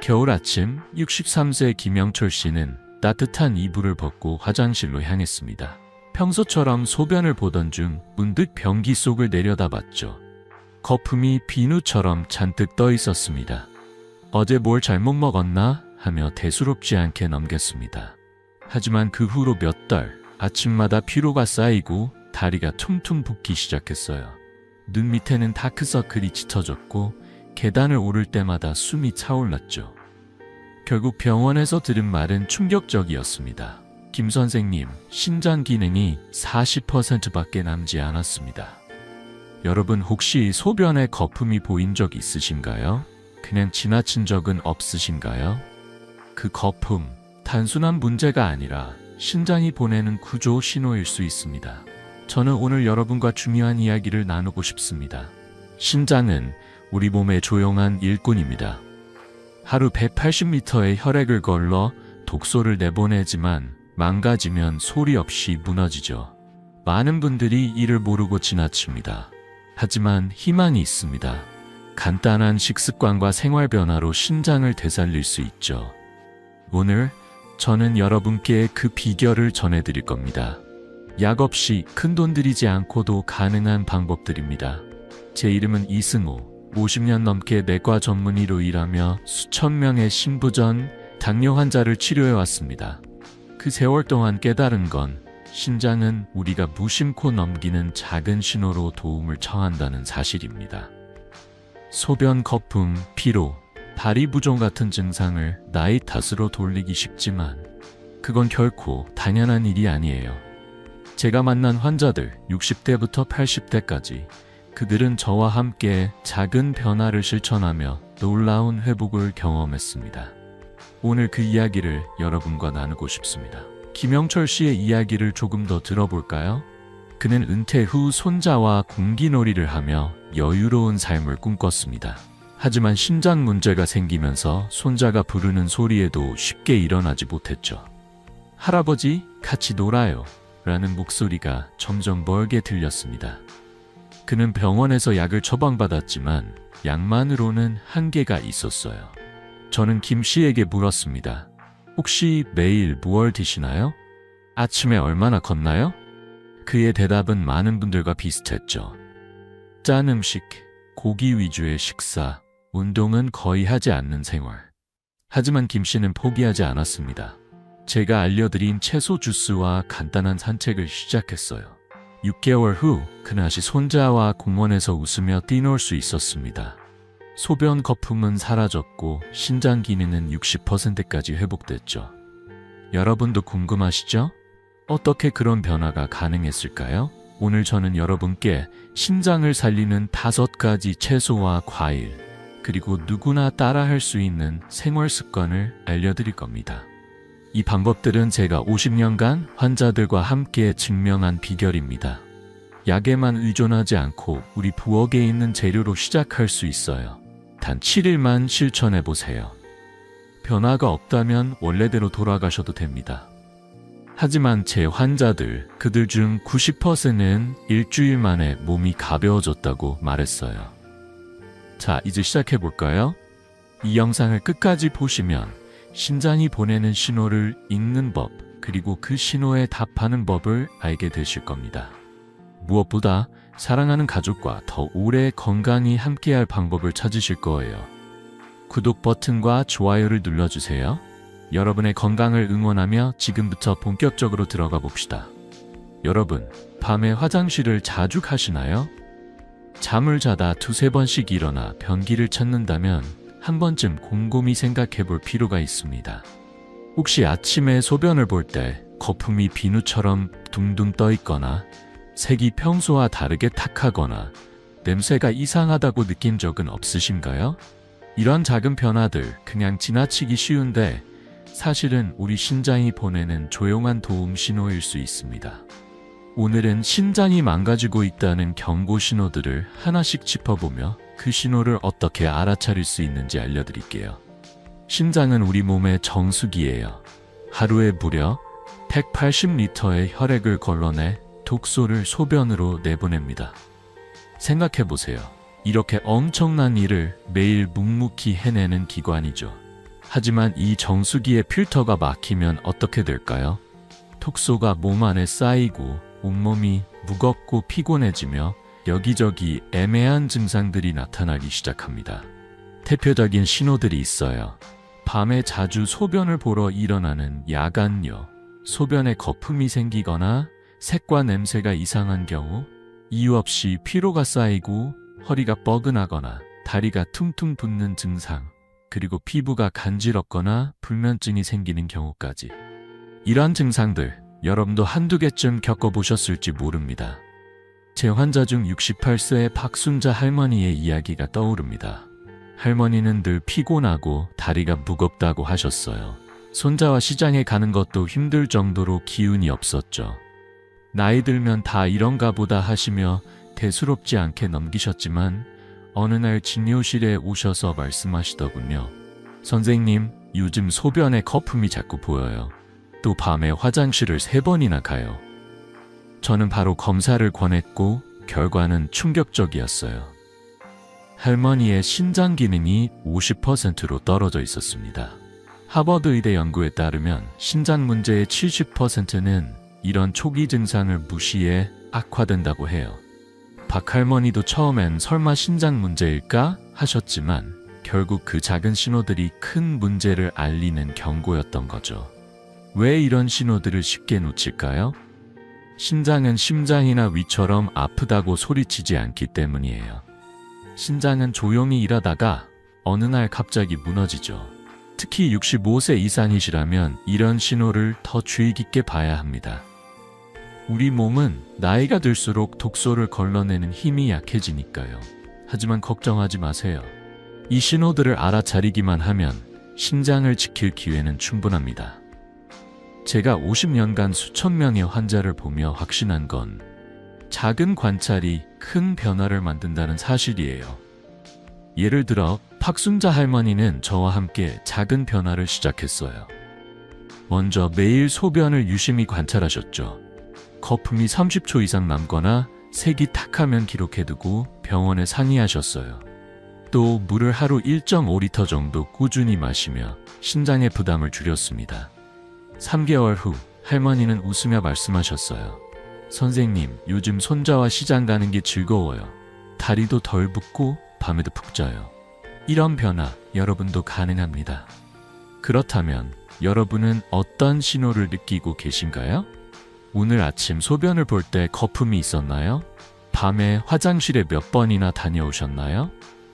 겨울 아침 63세 김영철 씨는 따뜻한 이불을 벗고 화장실로 향했습니다. 평소처럼 소변을 보던 중 문득 변기 속을 내려다봤죠. 거품이 비누처럼 잔뜩 떠 있었습니다. 어제 뭘 잘못 먹었나 하며 대수롭지 않게 넘겼습니다. 하지만 그 후로 몇 달, 아침마다 피로가 쌓이고 다리가 퉁퉁 붓기 시작했어요. 눈 밑에는 다크서클이 짙어졌고 계단을 오를 때마다 숨이 차올랐죠. 결국 병원에서 들은 말은 충격적이었습니다. 김 선생님, 신장 기능이 40%밖에 남지 않았습니다. 여러분 혹시 소변에 거품이 보인 적 있으신가요? 그냥 지나친 적은 없으신가요? 그 거품, 단순한 문제가 아니라 신장이 보내는 구조 신호일 수 있습니다. 저는 오늘 여러분과 중요한 이야기를 나누고 싶습니다. 신장은 우리 몸의 조용한 일꾼입니다. 하루 180m의 혈액을 걸러 독소를 내보내지만 망가지면 소리 없이 무너지죠. 많은 분들이 이를 모르고 지나칩니다. 하지만 희망이 있습니다. 간단한 식습관과 생활 변화로 신장을 되살릴 수 있죠. 오늘 저는 여러분께 그 비결을 전해드릴 겁니다. 약 없이 큰돈 들이지 않고도 가능한 방법들입니다. 제 이름은 이승호, 50년 넘게 내과 전문의로 일하며 수천 명의 신부전, 당뇨 환자를 치료해왔습니다. 그 세월 동안 깨달은 건 신장은 우리가 무심코 넘기는 작은 신호로 도움을 청한다는 사실입니다. 소변 거품, 피로, 다리 부종 같은 증상을 나이 탓으로 돌리기 쉽지만 그건 결코 당연한 일이 아니에요. 제가 만난 환자들 60대부터 80대까지 그들은 저와 함께 작은 변화를 실천하며 놀라운 회복을 경험했습니다. 오늘 그 이야기를 여러분과 나누고 싶습니다. 김영철 씨의 이야기를 조금 더 들어볼까요? 그는 은퇴 후 손자와 공기놀이를 하며 여유로운 삶을 꿈꿨습니다. 하지만 신장 문제가 생기면서 손자가 부르는 소리에도 쉽게 일어나지 못했죠. 할아버지, 같이 놀아요. 라는 목소리가 점점 멀게 들렸습니다. 그는 병원에서 약을 처방받았지만 약만으로는 한계가 있었어요. 저는 김 씨에게 물었습니다. 혹시 매일 무얼 드시나요? 아침에 얼마나 걷나요? 그의 대답은 많은 분들과 비슷했죠. 짠 음식, 고기 위주의 식사, 운동은 거의 하지 않는 생활. 하지만 김 씨는 포기하지 않았습니다. 제가 알려드린 채소 주스와 간단한 산책을 시작했어요. 6개월 후 그는 다시 손자와 공원에서 웃으며 뛰놀 수 있었습니다. 소변 거품은 사라졌고 신장 기능은 60%까지 회복됐죠. 여러분도 궁금하시죠? 어떻게 그런 변화가 가능했을까요? 오늘 저는 여러분께 신장을 살리는 5가지 채소와 과일, 그리고 누구나 따라할 수 있는 생활 습관을 알려드릴 겁니다. 이 방법들은 제가 50년간 환자들과 함께 증명한 비결입니다. 약에만 의존하지 않고 우리 부엌에 있는 재료로 시작할 수 있어요. 단 7일만 실천해보세요. 변화가 없다면 원래대로 돌아가셔도 됩니다. 하지만 제 환자들, 그들 중 90%는 일주일 만에 몸이 가벼워졌다고 말했어요. 자, 이제 시작해볼까요? 이 영상을 끝까지 보시면 신장이 보내는 신호를 읽는 법, 그리고 그 신호에 답하는 법을 알게 되실 겁니다. 무엇보다 사랑하는 가족과 더 오래 건강히 함께할 방법을 찾으실 거예요. 구독 버튼과 좋아요를 눌러주세요. 여러분의 건강을 응원하며 지금부터 본격적으로 들어가 봅시다. 여러분, 밤에 화장실을 자주 가시나요? 잠을 자다 2-3번씩 일어나 변기를 찾는다면 한 번쯤 곰곰이 생각해 볼 필요가 있습니다. 혹시 아침에 소변을 볼 때 거품이 비누처럼 둥둥 떠 있거나 색이 평소와 다르게 탁하거나 냄새가 이상하다고 느낀 적은 없으신가요? 이런 작은 변화들 그냥 지나치기 쉬운데 사실은 우리 신장이 보내는 조용한 도움 신호일 수 있습니다. 오늘은 신장이 망가지고 있다는 경고 신호들을 하나씩 짚어보며 그 신호를 어떻게 알아차릴 수 있는지 알려드릴게요. 신장은 우리 몸의 정수기예요. 하루에 무려 180리터의 혈액을 걸러내 독소를 소변으로 내보냅니다. 생각해보세요. 이렇게 엄청난 일을 매일 묵묵히 해내는 기관이죠. 하지만 이 정수기의 필터가 막히면 어떻게 될까요? 톡소가 몸 안에 쌓이고 온몸이 무겁고 피곤해지며 여기저기 애매한 증상들이 나타나기 시작합니다. 대표적인 신호들이 있어요. 밤에 자주 소변을 보러 일어나는 야간요, 소변에 거품이 생기거나 색과 냄새가 이상한 경우, 이유 없이 피로가 쌓이고 허리가 뻐근하거나 다리가 퉁퉁 붓는 증상, 그리고 피부가 간지럽거나 불면증이 생기는 경우까지. 이런 증상들 여러분도 한두 개쯤 겪어보셨을지 모릅니다. 제 환자 중 68세의 박순자 할머니의 이야기가 떠오릅니다. 할머니는 늘 피곤하고 다리가 무겁다고 하셨어요. 손자와 시장에 가는 것도 힘들 정도로 기운이 없었죠. 나이 들면 다 이런가 보다 하시며 대수롭지 않게 넘기셨지만 어느 날 진료실에 오셔서 말씀하시더군요. 선생님, 요즘 소변에 거품이 자꾸 보여요. 또 밤에 화장실을 3번이나 가요. 저는 바로 검사를 권했고 결과는 충격적이었어요. 할머니의 신장 기능이 50%로 떨어져 있었습니다. 하버드 의대 연구에 따르면 신장 문제의 70%는 이런 초기 증상을 무시해 악화된다고 해요. 박 할머니도 처음엔 설마 신장 문제일까 하셨지만 결국 그 작은 신호들이 큰 문제를 알리는 경고였던 거죠. 왜 이런 신호들을 쉽게 놓칠까요? 신장은 심장이나 위처럼 아프다고 소리치지 않기 때문이에요. 신장은 조용히 일하다가 어느 날 갑자기 무너지죠. 특히 65세 이상이시라면 이런 신호를 더 주의 깊게 봐야 합니다. 우리 몸은 나이가 들수록 독소를 걸러내는 힘이 약해지니까요. 하지만 걱정하지 마세요. 이 신호들을 알아차리기만 하면 신장을 지킬 기회는 충분합니다. 제가 50년간 수천 명의 환자를 보며 확신한 건 작은 관찰이 큰 변화를 만든다는 사실이에요. 예를 들어 박순자 할머니는 저와 함께 작은 변화를 시작했어요. 먼저 매일 소변을 유심히 관찰하셨죠. 거품이 30초 이상 남거나 색이 탁하면 기록해두고 병원에 상의하셨어요. 또 물을 하루 1.5리터 정도 꾸준히 마시며 신장의 부담을 줄였습니다. 3개월 후 할머니는 웃으며 말씀하셨어요. 선생님, 요즘 손자와 시장 가는 게 즐거워요. 다리도 덜 붓고 밤에도 푹 자요. 이런 변화 여러분도 가능합니다. 그렇다면 여러분은 어떤 신호를 느끼고 계신가요? 오늘 아침 소변을 볼 때 거품이 있었나요? 밤에 화장실에 몇 번이나 다녀오셨나요?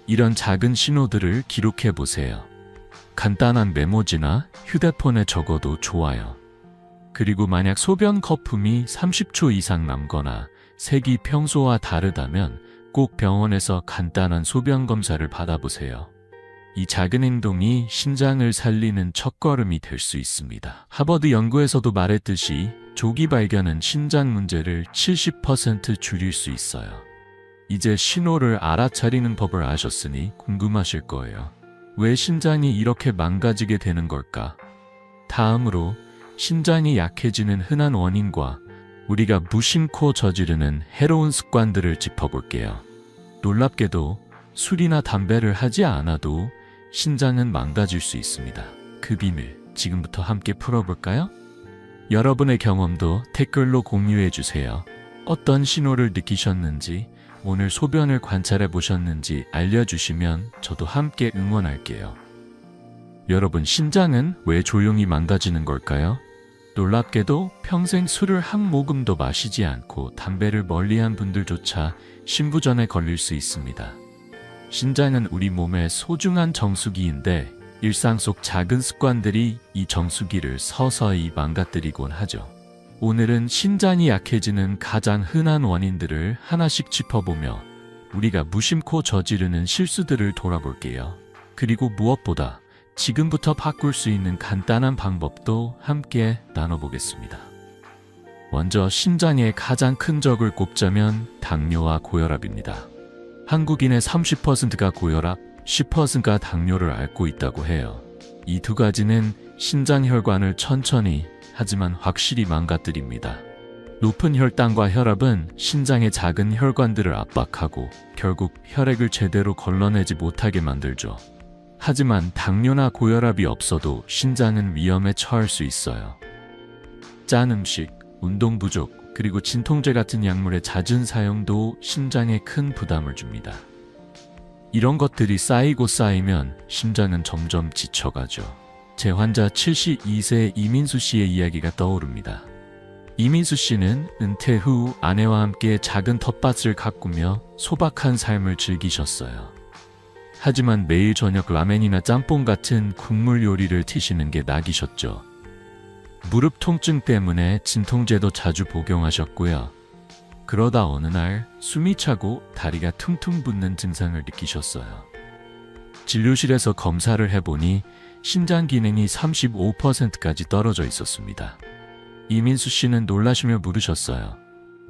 이런 작은 신호들을 기록해 보세요. 간단한 메모지나 휴대폰에 적어도 좋아요. 그리고 만약 소변 거품이 30초 이상 남거나 색이 평소와 다르다면 꼭 병원에서 간단한 소변 검사를 받아보세요. 이 작은 행동이 신장을 살리는 첫걸음이 될 수 있습니다. 하버드 연구에서도 말했듯이 조기 발견은 신장 문제를 70% 줄일 수 있어요. 이제 신호를 알아차리는 법을 아셨으니 궁금하실 거예요. 왜 신장이 이렇게 망가지게 되는 걸까? 다음으로 신장이 약해지는 흔한 원인과 우리가 무심코 저지르는 해로운 습관들을 짚어볼게요. 놀랍게도 술이나 담배를 하지 않아도 신장은 망가질 수 있습니다. 그 비밀 지금부터 함께 풀어볼까요? 여러분의 경험도 댓글로 공유해주세요. 어떤 신호를 느끼셨는지, 오늘 소변을 관찰해 보셨는지 알려주시면 저도 함께 응원할게요. 여러분, 신장은 왜 조용히 망가지는 걸까요? 놀랍게도 평생 술을 한 모금도 마시지 않고 담배를 멀리한 분들조차 신부전에 걸릴 수 있습니다. 신장은 우리 몸의 소중한 정수기인데 일상 속 작은 습관들이 이 정수기를 서서히 망가뜨리곤 하죠. 오늘은 신장이 약해지는 가장 흔한 원인들을 하나씩 짚어보며 우리가 무심코 저지르는 실수들을 돌아볼게요. 그리고 무엇보다 지금부터 바꿀 수 있는 간단한 방법도 함께 나눠보겠습니다. 먼저 신장의 가장 큰 적을 꼽자면 당뇨와 고혈압입니다. 한국인의 30%가 고혈압, 10%가 당뇨를 앓고 있다고 해요. 이 두 가지는 신장 혈관을 천천히 하지만 확실히 망가뜨립니다. 높은 혈당과 혈압은 신장의 작은 혈관들을 압박하고 결국 혈액을 제대로 걸러내지 못하게 만들죠. 하지만 당뇨나 고혈압이 없어도 신장은 위험에 처할 수 있어요. 짠 음식, 운동 부족, 그리고 진통제 같은 약물의 잦은 사용도 신장에 큰 부담을 줍니다. 이런 것들이 쌓이고 쌓이면 심장은 점점 지쳐가죠. 제 환자 72세 이민수 씨의 이야기가 떠오릅니다. 이민수 씨는 은퇴 후 아내와 함께 작은 텃밭을 가꾸며 소박한 삶을 즐기셨어요. 하지만 매일 저녁 라멘이나 짬뽕 같은 국물 요리를 드시는 게 낙이셨죠. 무릎 통증 때문에 진통제도 자주 복용하셨고요. 그러다 어느 날 숨이 차고 다리가 퉁퉁 붓는 증상을 느끼셨어요. 진료실에서 검사를 해보니 신장 기능이 35%까지 떨어져 있었습니다. 이민수 씨는 놀라시며 물으셨어요.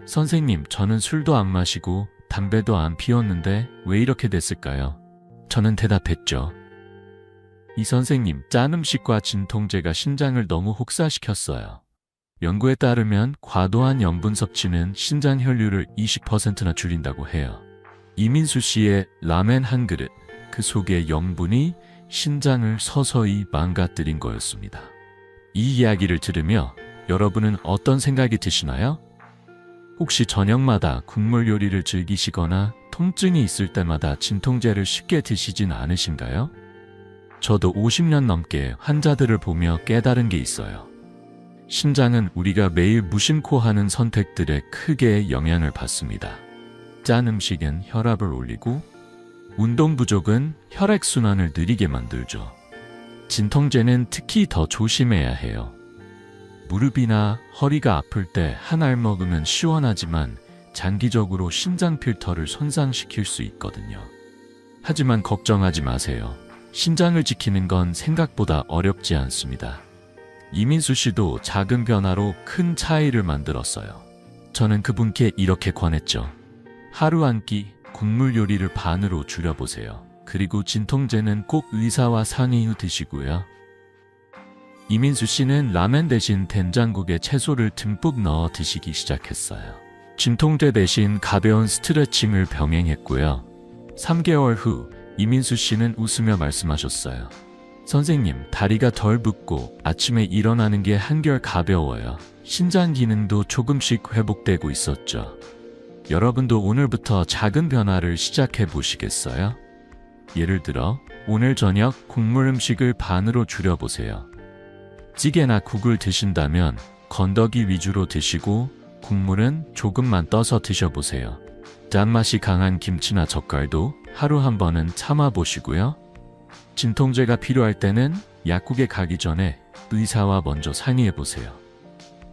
선생님, 저는 술도 안 마시고 담배도 안 피웠는데 왜 이렇게 됐을까요? 저는 대답했죠. 이 선생님, 짠 음식과 진통제가 신장을 너무 혹사시켰어요. 연구에 따르면 과도한 염분 섭취는 신장 혈류를 20%나 줄인다고 해요. 이민수 씨의 라멘 한 그릇, 그 속의 염분이 신장을 서서히 망가뜨린 거였습니다. 이 이야기를 들으며 여러분은 어떤 생각이 드시나요? 혹시 저녁마다 국물 요리를 즐기시거나 통증이 있을 때마다 진통제를 쉽게 드시진 않으신가요? 저도 50년 넘게 환자들을 보며 깨달은 게 있어요. 신장은 우리가 매일 무심코 하는 선택들에 크게 영향을 받습니다. 짠 음식은 혈압을 올리고, 운동 부족은 혈액순환을 느리게 만들죠. 진통제는 특히 더 조심해야 해요. 무릎이나 허리가 아플 때 한 알 먹으면 시원하지만 장기적으로 신장 필터를 손상시킬 수 있거든요. 하지만 걱정하지 마세요. 신장을 지키는 건 생각보다 어렵지 않습니다. 이민수 씨도 작은 변화로 큰 차이를 만들었어요. 저는 그분께 이렇게 권했죠. 하루 한 끼 국물 요리를 반으로 줄여보세요. 그리고 진통제는 꼭 의사와 상의 후 드시고요. 이민수 씨는 라멘 대신 된장국에 채소를 듬뿍 넣어 드시기 시작했어요. 진통제 대신 가벼운 스트레칭을 병행했고요. 3개월 후 이민수 씨는 웃으며 말씀하셨어요. 선생님, 다리가 덜 붓고 아침에 일어나는 게 한결 가벼워요. 신장 기능도 조금씩 회복되고 있었죠. 여러분도 오늘부터 작은 변화를 시작해 보시겠어요? 예를 들어 오늘 저녁 국물 음식을 반으로 줄여보세요. 찌개나 국을 드신다면 건더기 위주로 드시고 국물은 조금만 떠서 드셔보세요. 짠맛이 강한 김치나 젓갈도 하루 한 번은 참아보시고요. 진통제가 필요할 때는 약국에 가기 전에 의사와 먼저 상의해보세요.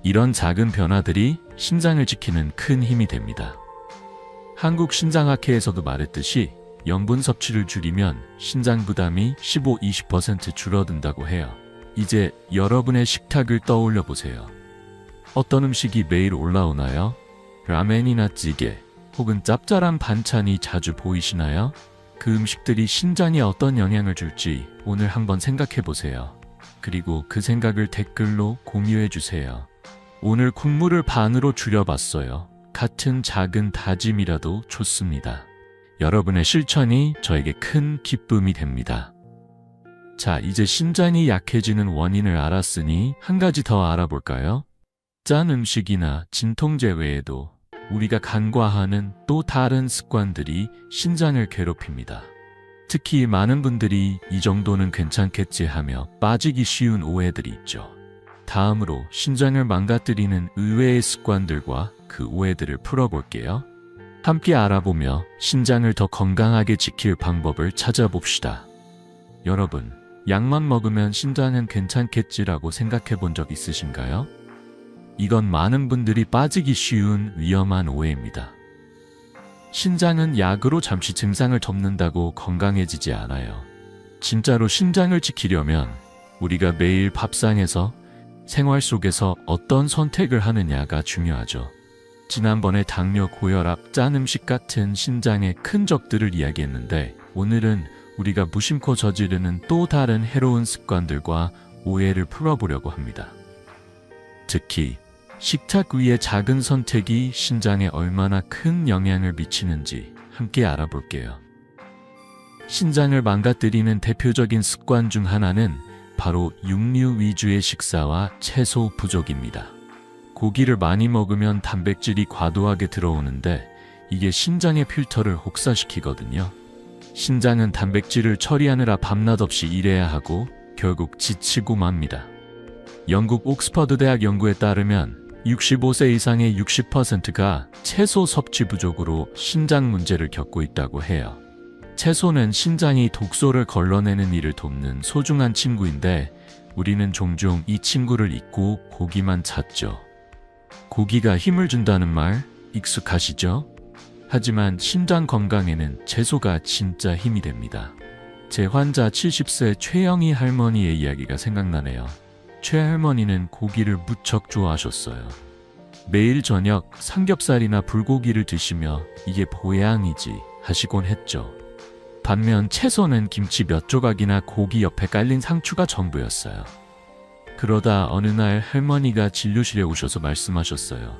이런 작은 변화들이 신장을 지키는 큰 힘이 됩니다. 한국신장학회에서도 말했듯이 염분 섭취를 줄이면 신장 부담이 15-20% 줄어든다고 해요. 이제 여러분의 식탁을 떠올려 보세요. 어떤 음식이 매일 올라오나요? 라멘이나 찌개, 혹은 짭짤한 반찬이 자주 보이시나요? 그 음식들이 신장에 어떤 영향을 줄지 오늘 한번 생각해 보세요. 그리고 그 생각을 댓글로 공유해 주세요. 오늘 국물을 반으로 줄여봤어요. 같은 작은 다짐이라도 좋습니다. 여러분의 실천이 저에게 큰 기쁨이 됩니다. 자, 이제 신장이 약해지는 원인을 알았으니 한 가지 더 알아볼까요? 짠 음식이나 진통제 외에도 우리가 간과하는 또 다른 습관들이 신장을 괴롭힙니다. 특히 많은 분들이 이 정도는 괜찮겠지 하며 빠지기 쉬운 오해들이 있죠. 다음으로 신장을 망가뜨리는 의외의 습관들과 그 오해들을 풀어볼게요. 함께 알아보며 신장을 더 건강하게 지킬 방법을 찾아봅시다. 여러분, 약만 먹으면 신장은 괜찮겠지라고 생각해 본 적 있으신가요? 이건 많은 분들이 빠지기 쉬운 위험한 오해입니다. 신장은 약으로 잠시 증상을 덮는다고 건강해지지 않아요. 진짜로 신장을 지키려면 우리가 매일 밥상에서 생활 속에서 어떤 선택을 하느냐가 중요하죠. 지난번에 당뇨, 고혈압, 짠 음식 같은 신장의 큰 적들을 이야기했는데 오늘은 우리가 무심코 저지르는 또 다른 해로운 습관들과 오해를 풀어보려고 합니다. 특히 식탁 위의 작은 선택이 신장에 얼마나 큰 영향을 미치는지 함께 알아볼게요. 신장을 망가뜨리는 대표적인 습관 중 하나는 바로 육류 위주의 식사와 채소 부족입니다. 고기를 많이 먹으면 단백질이 과도하게 들어오는데 이게 신장의 필터를 혹사시키거든요. 신장은 단백질을 처리하느라 밤낮 없이 일해야 하고 결국 지치고 맙니다. 영국 옥스퍼드 대학 연구에 따르면 65세 이상의 60%가 채소 섭취 부족으로 신장 문제를 겪고 있다고 해요. 채소는 신장이 독소를 걸러내는 일을 돕는 소중한 친구인데 우리는 종종 이 친구를 잊고 고기만 찾죠. 고기가 힘을 준다는 말 익숙하시죠? 하지만 신장 건강에는 채소가 진짜 힘이 됩니다. 제 환자 70세 최영희 할머니의 이야기가 생각나네요. 최 할머니는 고기를 무척 좋아하셨어요. 매일 저녁 삼겹살이나 불고기를 드시며 이게 보양이지 하시곤 했죠. 반면 채소는 김치 몇 조각이나 고기 옆에 깔린 상추가 전부였어요. 그러다 어느 날 할머니가 진료실에 오셔서 말씀하셨어요.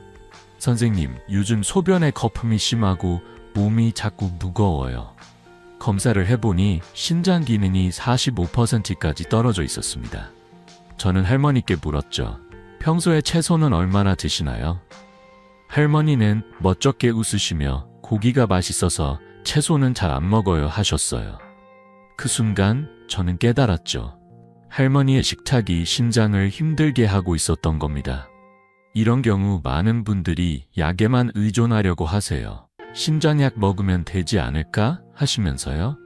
선생님, 요즘 소변에 거품이 심하고 몸이 자꾸 무거워요. 검사를 해보니 신장 기능이 45%까지 떨어져 있었습니다. 저는 할머니께 물었죠. 평소에 채소는 얼마나 드시나요? 할머니는 멋쩍게 웃으시며 고기가 맛있어서 채소는 잘 안 먹어요 하셨어요. 그 순간 저는 깨달았죠. 할머니의 식탁이 신장을 힘들게 하고 있었던 겁니다. 이런 경우 많은 분들이 약에만 의존하려고 하세요. 신장약 먹으면 되지 않을까 하시면서요.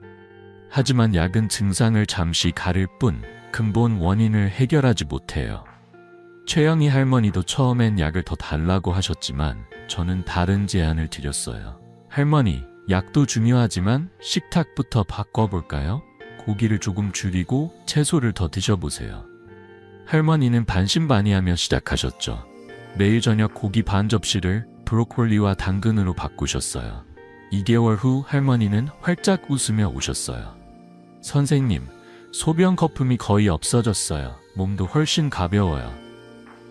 하지만 약은 증상을 잠시 가릴 뿐 근본 원인을 해결하지 못해요. 최영희 할머니도 처음엔 약을 더 달라고 하셨지만 저는 다른 제안을 드렸어요. 할머니, 약도 중요하지만 식탁부터 바꿔볼까요? 고기를 조금 줄이고 채소를 더 드셔보세요. 할머니는 반신반의하며 시작하셨죠. 매일 저녁 고기 반 접시를 브로콜리와 당근으로 바꾸셨어요. 2개월 후 할머니는 활짝 웃으며 오셨어요. 선생님, 소변 거품이 거의 없어졌어요. 몸도 훨씬 가벼워요.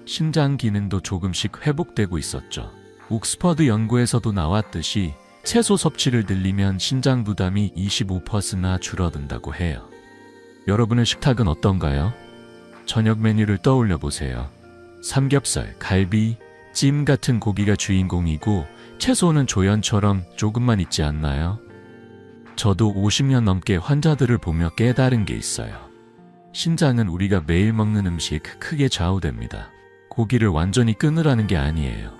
신장 기능도 조금씩 회복되고 있었죠. 옥스퍼드 연구에서도 나왔듯이 채소 섭취를 늘리면 신장 부담이 25%나 줄어든다고 해요. 여러분의 식탁은 어떤가요? 저녁 메뉴를 떠올려 보세요. 삼겹살, 갈비, 찜 같은 고기가 주인공이고 채소는 조연처럼 조금만 있지 않나요? 저도 50년 넘게 환자들을 보며 깨달은 게 있어요. 신장은 우리가 매일 먹는 음식에 크게 좌우됩니다. 고기를 완전히 끊으라는 게 아니에요.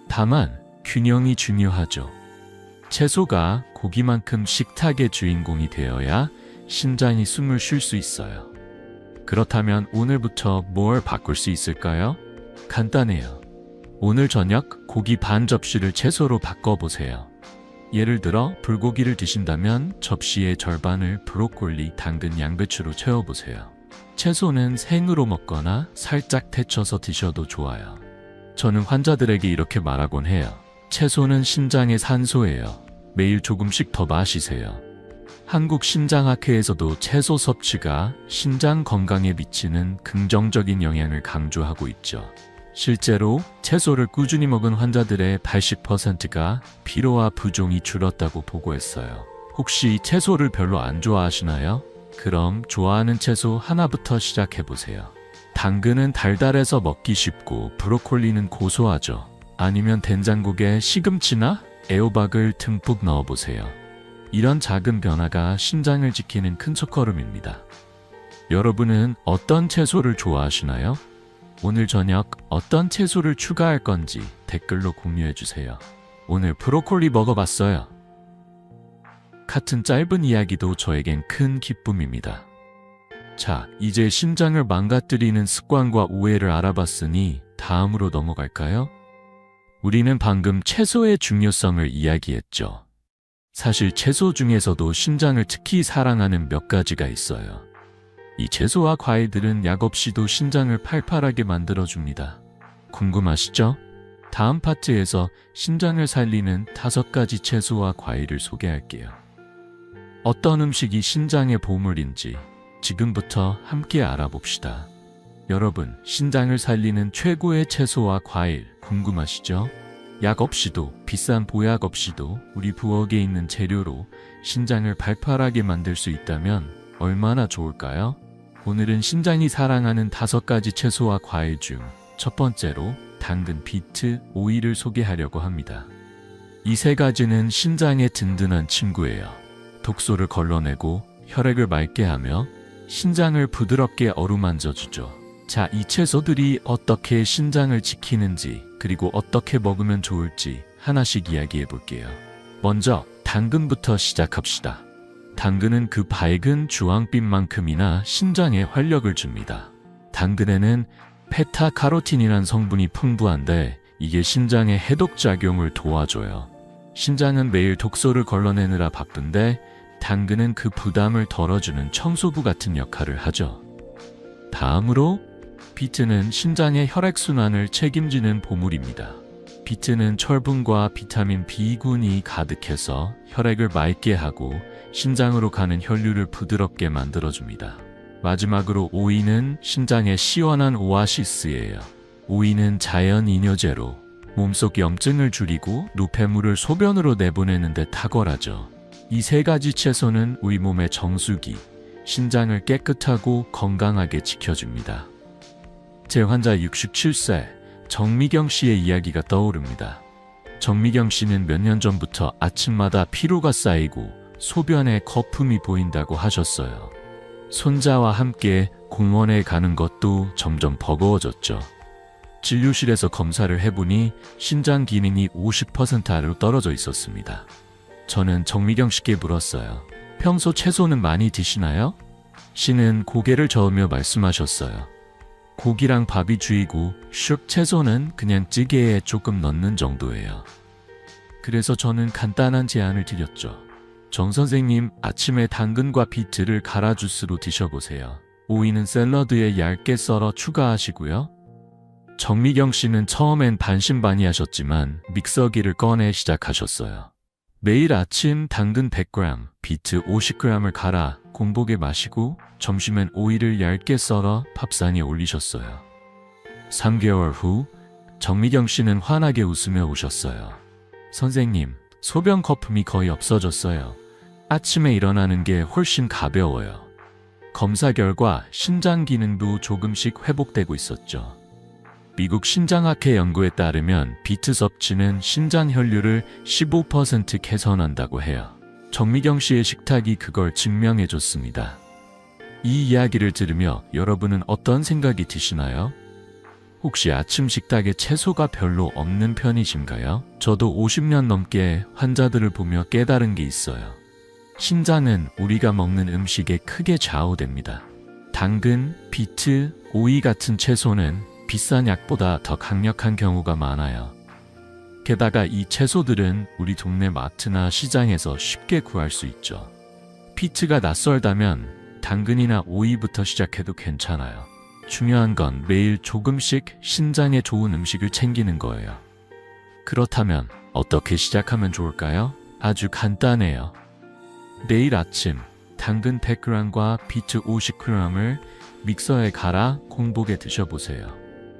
다만 균형이 중요하죠. 채소가 고기만큼 식탁의 주인공이 되어야 신장이 숨을 쉴 수 있어요. 그렇다면 오늘부터 뭘 바꿀 수 있을까요? 간단해요. 오늘 저녁 고기 반 접시를 채소로 바꿔보세요. 예를 들어 불고기를 드신다면 접시의 절반을 브로콜리, 당근, 양배추로 채워보세요. 채소는 생으로 먹거나 살짝 데쳐서 드셔도 좋아요. 저는 환자들에게 이렇게 말하곤 해요. 채소는 신장의 산소예요. 매일 조금씩 더 마시세요. 한국신장학회에서도 채소 섭취가 신장 건강에 미치는 긍정적인 영향을 강조하고 있죠. 실제로 채소를 꾸준히 먹은 환자들의 80%가 피로와 부종이 줄었다고 보고했어요. 혹시 채소를 별로 안 좋아하시나요? 그럼 좋아하는 채소 하나부터 시작해보세요. 당근은 달달해서 먹기 쉽고 브로콜리는 고소하죠. 아니면 된장국에 시금치나 애호박을 듬뿍 넣어보세요. 이런 작은 변화가 신장을 지키는 큰 첫걸음입니다. 여러분은 어떤 채소를 좋아하시나요? 오늘 저녁 어떤 채소를 추가할 건지 댓글로 공유해주세요. 오늘 브로콜리 먹어봤어요. 같은 짧은 이야기도 저에겐 큰 기쁨입니다. 자, 이제 신장을 망가뜨리는 습관과 오해를 알아봤으니 다음으로 넘어갈까요? 우리는 방금 채소의 중요성을 이야기했죠. 사실 채소 중에서도 신장을 특히 사랑하는 몇 가지가 있어요. 이 채소와 과일들은 약 없이도 신장을 팔팔하게 만들어줍니다. 궁금하시죠? 다음 파트에서 신장을 살리는 5가지 채소와 과일을 소개할게요. 어떤 음식이 신장의 보물인지 지금부터 함께 알아봅시다. 여러분, 신장을 살리는 최고의 채소와 과일 궁금하시죠? 약 없이도, 비싼 보약 없이도 우리 부엌에 있는 재료로 신장을 발팔하게 만들 수 있다면 얼마나 좋을까요? 오늘은 신장이 사랑하는 5가지 채소와 과일 중 첫 번째로 당근, 비트, 오이를 소개하려고 합니다. 이 3가지는 신장의 든든한 친구예요. 독소를 걸러내고 혈액을 맑게 하며 신장을 부드럽게 어루만져주죠. 자, 이 채소들이 어떻게 신장을 지키는지, 그리고 어떻게 먹으면 좋을지 하나씩 이야기해 볼게요. 먼저 당근부터 시작합시다. 당근은 그 밝은 주황빛만큼이나 신장에 활력을 줍니다. 당근에는 베타카로틴이란 성분이 풍부한데 이게 신장의 해독작용을 도와줘요. 신장은 매일 독소를 걸러내느라 바쁜데 당근은 그 부담을 덜어주는 청소부 같은 역할을 하죠. 다음으로 비트는 신장의 혈액순환을 책임지는 보물입니다. 비트는 철분과 비타민 B군이 가득해서 혈액을 맑게 하고 신장으로 가는 혈류를 부드럽게 만들어줍니다. 마지막으로 오이는 신장의 시원한 오아시스예요. 오이는 자연 이뇨제로 몸속 염증을 줄이고 노폐물을 소변으로 내보내는 데 탁월하죠. 이 3가지 채소는 우리 몸의 정수기, 신장을 깨끗하고 건강하게 지켜줍니다. 제 환자 67세 정미경 씨의 이야기가 떠오릅니다. 정미경 씨는 몇 년 전부터 아침마다 피로가 쌓이고 소변에 거품이 보인다고 하셨어요. 손자와 함께 공원에 가는 것도 점점 버거워졌죠. 진료실에서 검사를 해보니 신장 기능이 50% 아래로 떨어져 있었습니다. 저는 정미경 씨께 물었어요. 평소 채소는 많이 드시나요? 씨는 고개를 저으며 말씀하셨어요. 고기랑 밥이 주이고 슉 채소는 그냥 찌개에 조금 넣는 정도예요. 그래서 저는 간단한 제안을 드렸죠. 정 선생님, 아침에 당근과 비트를 갈아 주스로 드셔보세요. 오이는 샐러드에 얇게 썰어 추가하시고요. 정미경 씨는 처음엔 반신반의하셨지만 믹서기를 꺼내 시작하셨어요. 매일 아침 당근 100g, 비트 50g을 갈아 공복에 마시고 점심엔 오이를 얇게 썰어 밥상에 올리셨어요. 3개월 후 정미경 씨는 환하게 웃으며 오셨어요. 선생님, 소변 거품이 거의 없어졌어요. 아침에 일어나는 게 훨씬 가벼워요. 검사 결과 신장 기능도 조금씩 회복되고 있었죠. 미국 신장학회 연구에 따르면 비트 섭취는 신장 혈류를 15% 개선한다고 해요. 정미경 씨의 식탁이 그걸 증명해줬습니다. 이 이야기를 들으며 여러분은 어떤 생각이 드시나요? 혹시 아침 식탁에 채소가 별로 없는 편이신가요? 저도 50년 넘게 환자들을 보며 깨달은 게 있어요. 신장은 우리가 먹는 음식에 크게 좌우됩니다. 당근, 비트, 오이 같은 채소는 비싼 약보다 더 강력한 경우가 많아요. 게다가 이 채소들은 우리 동네 마트나 시장에서 쉽게 구할 수 있죠. 비트가 낯설다면 당근이나 오이부터 시작해도 괜찮아요. 중요한 건 매일 조금씩 신장에 좋은 음식을 챙기는 거예요. 그렇다면 어떻게 시작하면 좋을까요? 아주 간단해요. 내일 아침 당근 100g과 비트 50g을 믹서에 갈아 공복에 드셔보세요.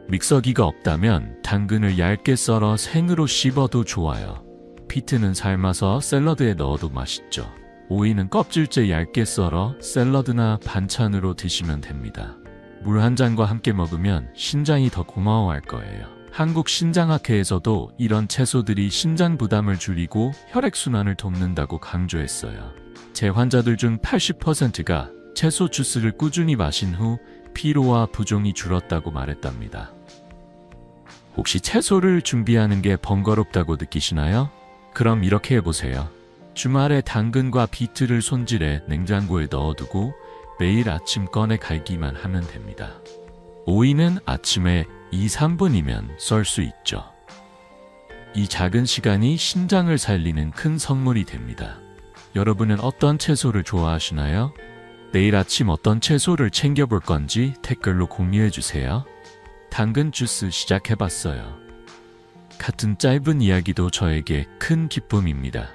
믹서기가 없다면 당근을 얇게 썰어 생으로 씹어도 좋아요. 비트는 삶아서 샐러드에 넣어도 맛있죠. 오이는 껍질째 얇게 썰어 샐러드나 반찬으로 드시면 됩니다. 물 한 잔과 함께 먹으면 신장이 더 고마워할 거예요. 한국 신장학회에서도 이런 채소들이 신장 부담을 줄이고 혈액순환을 돕는다고 강조했어요. 제 환자들 중 80%가 채소 주스를 꾸준히 마신 후 피로와 부종이 줄었다고 말했답니다. 혹시 채소를 준비하는 게 번거롭다고 느끼시나요? 그럼 이렇게 해보세요. 주말에 당근과 비트를 손질해 냉장고에 넣어두고 매일 아침 꺼내 갈기만 하면 됩니다. 오이는 아침에 2-3분이면 썰 수 있죠. 이 작은 시간이 신장을 살리는 큰 선물이 됩니다. 여러분은 어떤 채소를 좋아하시나요? 내일 아침 어떤 채소를 챙겨볼 건지 댓글로 공유해주세요. 당근 주스 시작해봤어요. 같은 짧은 이야기도 저에게 큰 기쁨입니다.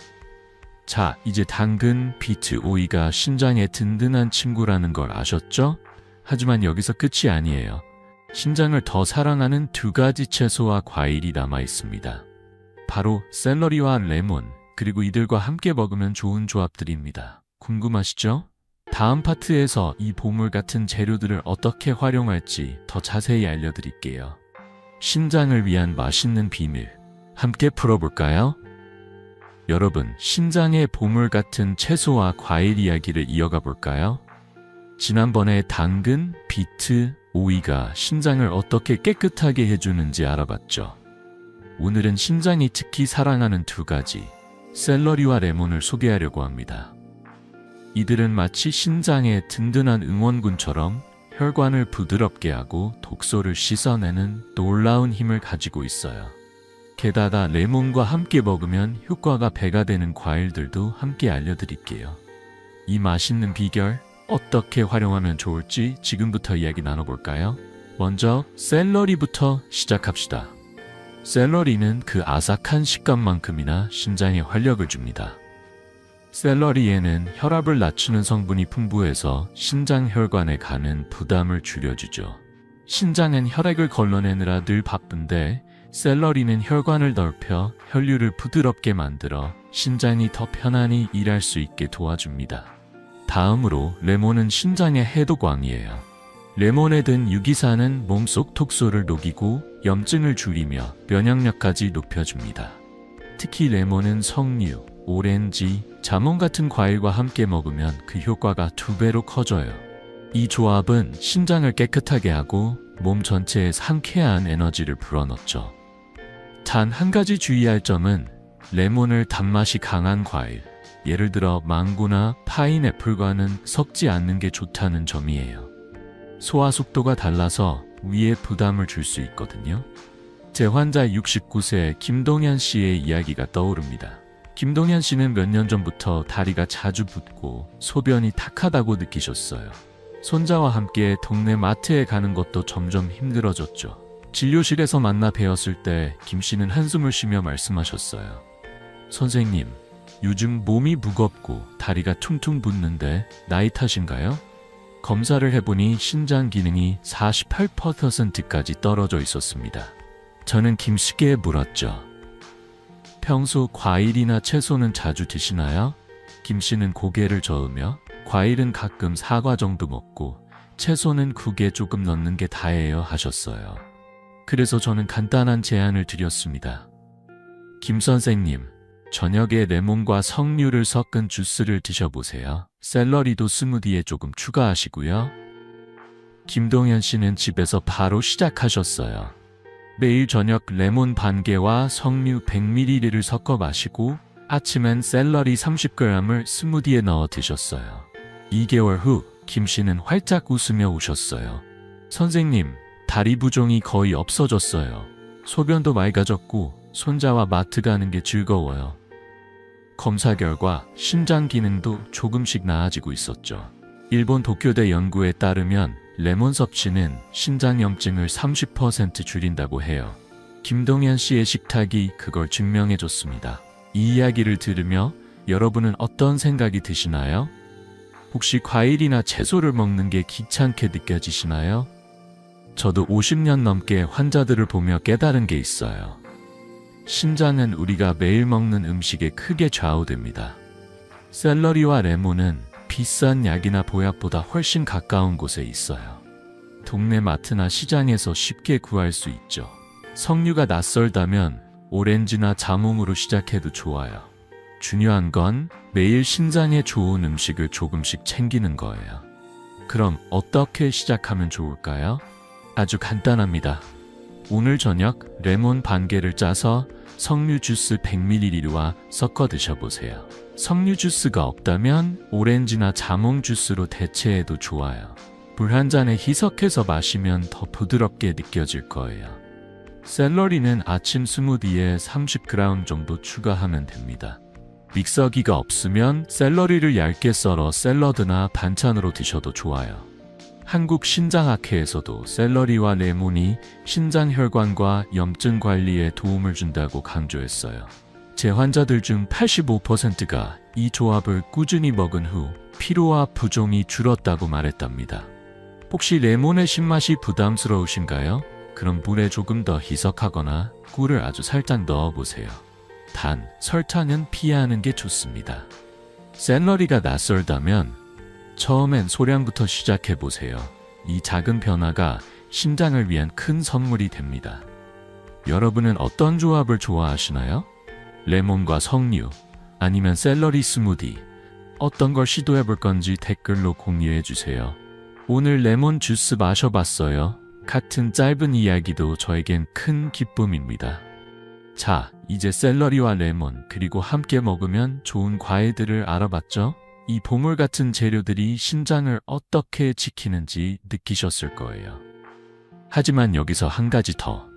자, 이제 당근, 비트, 오이가 신장의 든든한 친구라는 걸 아셨죠? 하지만 여기서 끝이 아니에요. 신장을 더 사랑하는 2가지 채소와 과일이 남아 있습니다. 바로 샐러리와 레몬, 그리고 이들과 함께 먹으면 좋은 조합들입니다. 궁금하시죠? 다음 파트에서 이 보물 같은 재료들을 어떻게 활용할지 더 자세히 알려드릴게요. 신장을 위한 맛있는 비밀, 함께 풀어볼까요? 여러분, 신장의 보물 같은 채소와 과일 이야기를 이어가 볼까요? 지난번에 당근, 비트, 오이가 신장을 어떻게 깨끗하게 해주는지 알아봤죠. 오늘은 신장이 특히 사랑하는 두 가지, 샐러리와 레몬을 소개하려고 합니다. 이들은 마치 신장의 든든한 응원군처럼 혈관을 부드럽게 하고 독소를 씻어내는 놀라운 힘을 가지고 있어요. 게다가 레몬과 함께 먹으면 효과가 배가 되는 과일들도 함께 알려드릴게요. 이 맛있는 비결, 어떻게 활용하면 좋을지 지금부터 이야기 나눠볼까요? 먼저 샐러리부터 시작합시다. 샐러리는 그 아삭한 식감만큼이나 신장에 활력을 줍니다. 샐러리에는 혈압을 낮추는 성분이 풍부해서 신장 혈관에 가는 부담을 줄여주죠. 신장은 혈액을 걸러내느라 늘 바쁜데 샐러리는 혈관을 넓혀 혈류를 부드럽게 만들어 신장이 더 편안히 일할 수 있게 도와줍니다. 다음으로 레몬은 신장의 해독왕이에요. 레몬에 든 유기산은 몸속 독소를 녹이고 염증을 줄이며 면역력까지 높여줍니다. 특히 레몬은 석류, 오렌지, 자몽 같은 과일과 함께 먹으면 그 효과가 2배로 커져요. 이 조합은 신장을 깨끗하게 하고 몸 전체에 상쾌한 에너지를 불어넣죠. 단 한 가지 주의할 점은 레몬을 단맛이 강한 과일, 예를 들어 망고나 파인애플과는 섞지 않는 게 좋다는 점이에요. 소화 속도가 달라서 위에 부담을 줄 수 있거든요. 제 환자 69세 김동현 씨의 이야기가 떠오릅니다. 김동현 씨는 몇 년 전부터 다리가 자주 붓고 소변이 탁하다고 느끼셨어요. 손자와 함께 동네 마트에 가는 것도 점점 힘들어졌죠. 진료실에서 만나 뵈었을 때 김 씨는 한숨을 쉬며 말씀하셨어요. 선생님, 요즘 몸이 무겁고 다리가 퉁퉁 붓는데 나이 탓인가요? 검사를 해보니 신장 기능이 48%까지 떨어져 있었습니다. 저는 김 씨께 물었죠. 평소 과일이나 채소는 자주 드시나요? 김 씨는 고개를 저으며 과일은 가끔 사과 정도 먹고 채소는 국에 조금 넣는 게 다예요 하셨어요. 그래서 저는 간단한 제안을 드렸습니다. 김 선생님, 저녁에 레몬과 석류를 섞은 주스를 드셔보세요. 샐러리도 스무디에 조금 추가하시고요. 김동현 씨는 집에서 바로 시작하셨어요. 매일 저녁 레몬 반 개와 석류 100ml를 섞어 마시고 아침엔 샐러리 30g을 스무디에 넣어 드셨어요. 2개월 후 김 씨는 활짝 웃으며 오셨어요. 선생님, 다리 부종이 거의 없어졌어요. 소변도 맑아졌고 손자와 마트 가는 게 즐거워요. 검사 결과 신장 기능도 조금씩 나아지고 있었죠. 일본 도쿄대 연구에 따르면 레몬 섭취는 신장염증을 30% 줄인다고 해요. 김동현 씨의 식탁이 그걸 증명해줬습니다. 이 이야기를 들으며 여러분은 어떤 생각이 드시나요? 혹시 과일이나 채소를 먹는 게 귀찮게 느껴지시나요? 저도 50년 넘게 환자들을 보며 깨달은 게 있어요. 신장은 우리가 매일 먹는 음식에 크게 좌우됩니다. 샐러리와 레몬은 비싼 약이나 보약보다 훨씬 가까운 곳에 있어요. 동네 마트나 시장에서 쉽게 구할 수 있죠. 석류가 낯설다면 오렌지나 자몽으로 시작해도 좋아요. 중요한 건 매일 신장에 좋은 음식을 조금씩 챙기는 거예요. 그럼 어떻게 시작하면 좋을까요? 아주 간단합니다. 오늘 저녁 레몬 반 개를 짜서 석류 주스 100ml와 섞어 드셔보세요. 석류 주스가 없다면 오렌지나 자몽 주스로 대체해도 좋아요. 물 한 잔에 희석해서 마시면 더 부드럽게 느껴질 거예요. 샐러리는 아침 스무디에 30g 정도 추가하면 됩니다. 믹서기가 없으면 샐러리를 얇게 썰어 샐러드나 반찬으로 드셔도 좋아요. 한국 신장학회에서도 샐러리와 레몬이 신장 혈관과 염증 관리에 도움을 준다고 강조했어요. 제 환자들 중 85%가 이 조합을 꾸준히 먹은 후 피로와 부종이 줄었다고 말했답니다. 혹시 레몬의 신맛이 부담스러우신가요? 그럼 물에 조금 더 희석하거나 꿀을 아주 살짝 넣어보세요. 단, 설탕은 피하는 게 좋습니다. 샐러리가 낯설다면 처음엔 소량부터 시작해보세요. 이 작은 변화가 신장을 위한 큰 선물이 됩니다. 여러분은 어떤 조합을 좋아하시나요? 레몬과 석류, 아니면 샐러리 스무디, 어떤 걸 시도해볼 건지 댓글로 공유해주세요. 오늘 레몬 주스 마셔봤어요. 같은 짧은 이야기도 저에겐 큰 기쁨입니다. 자, 이제 샐러리와 레몬 그리고 함께 먹으면 좋은 과일들을 알아봤죠? 이 보물 같은 재료들이 신장을 어떻게 지키는지 느끼셨을 거예요. 하지만 여기서 한 가지 더.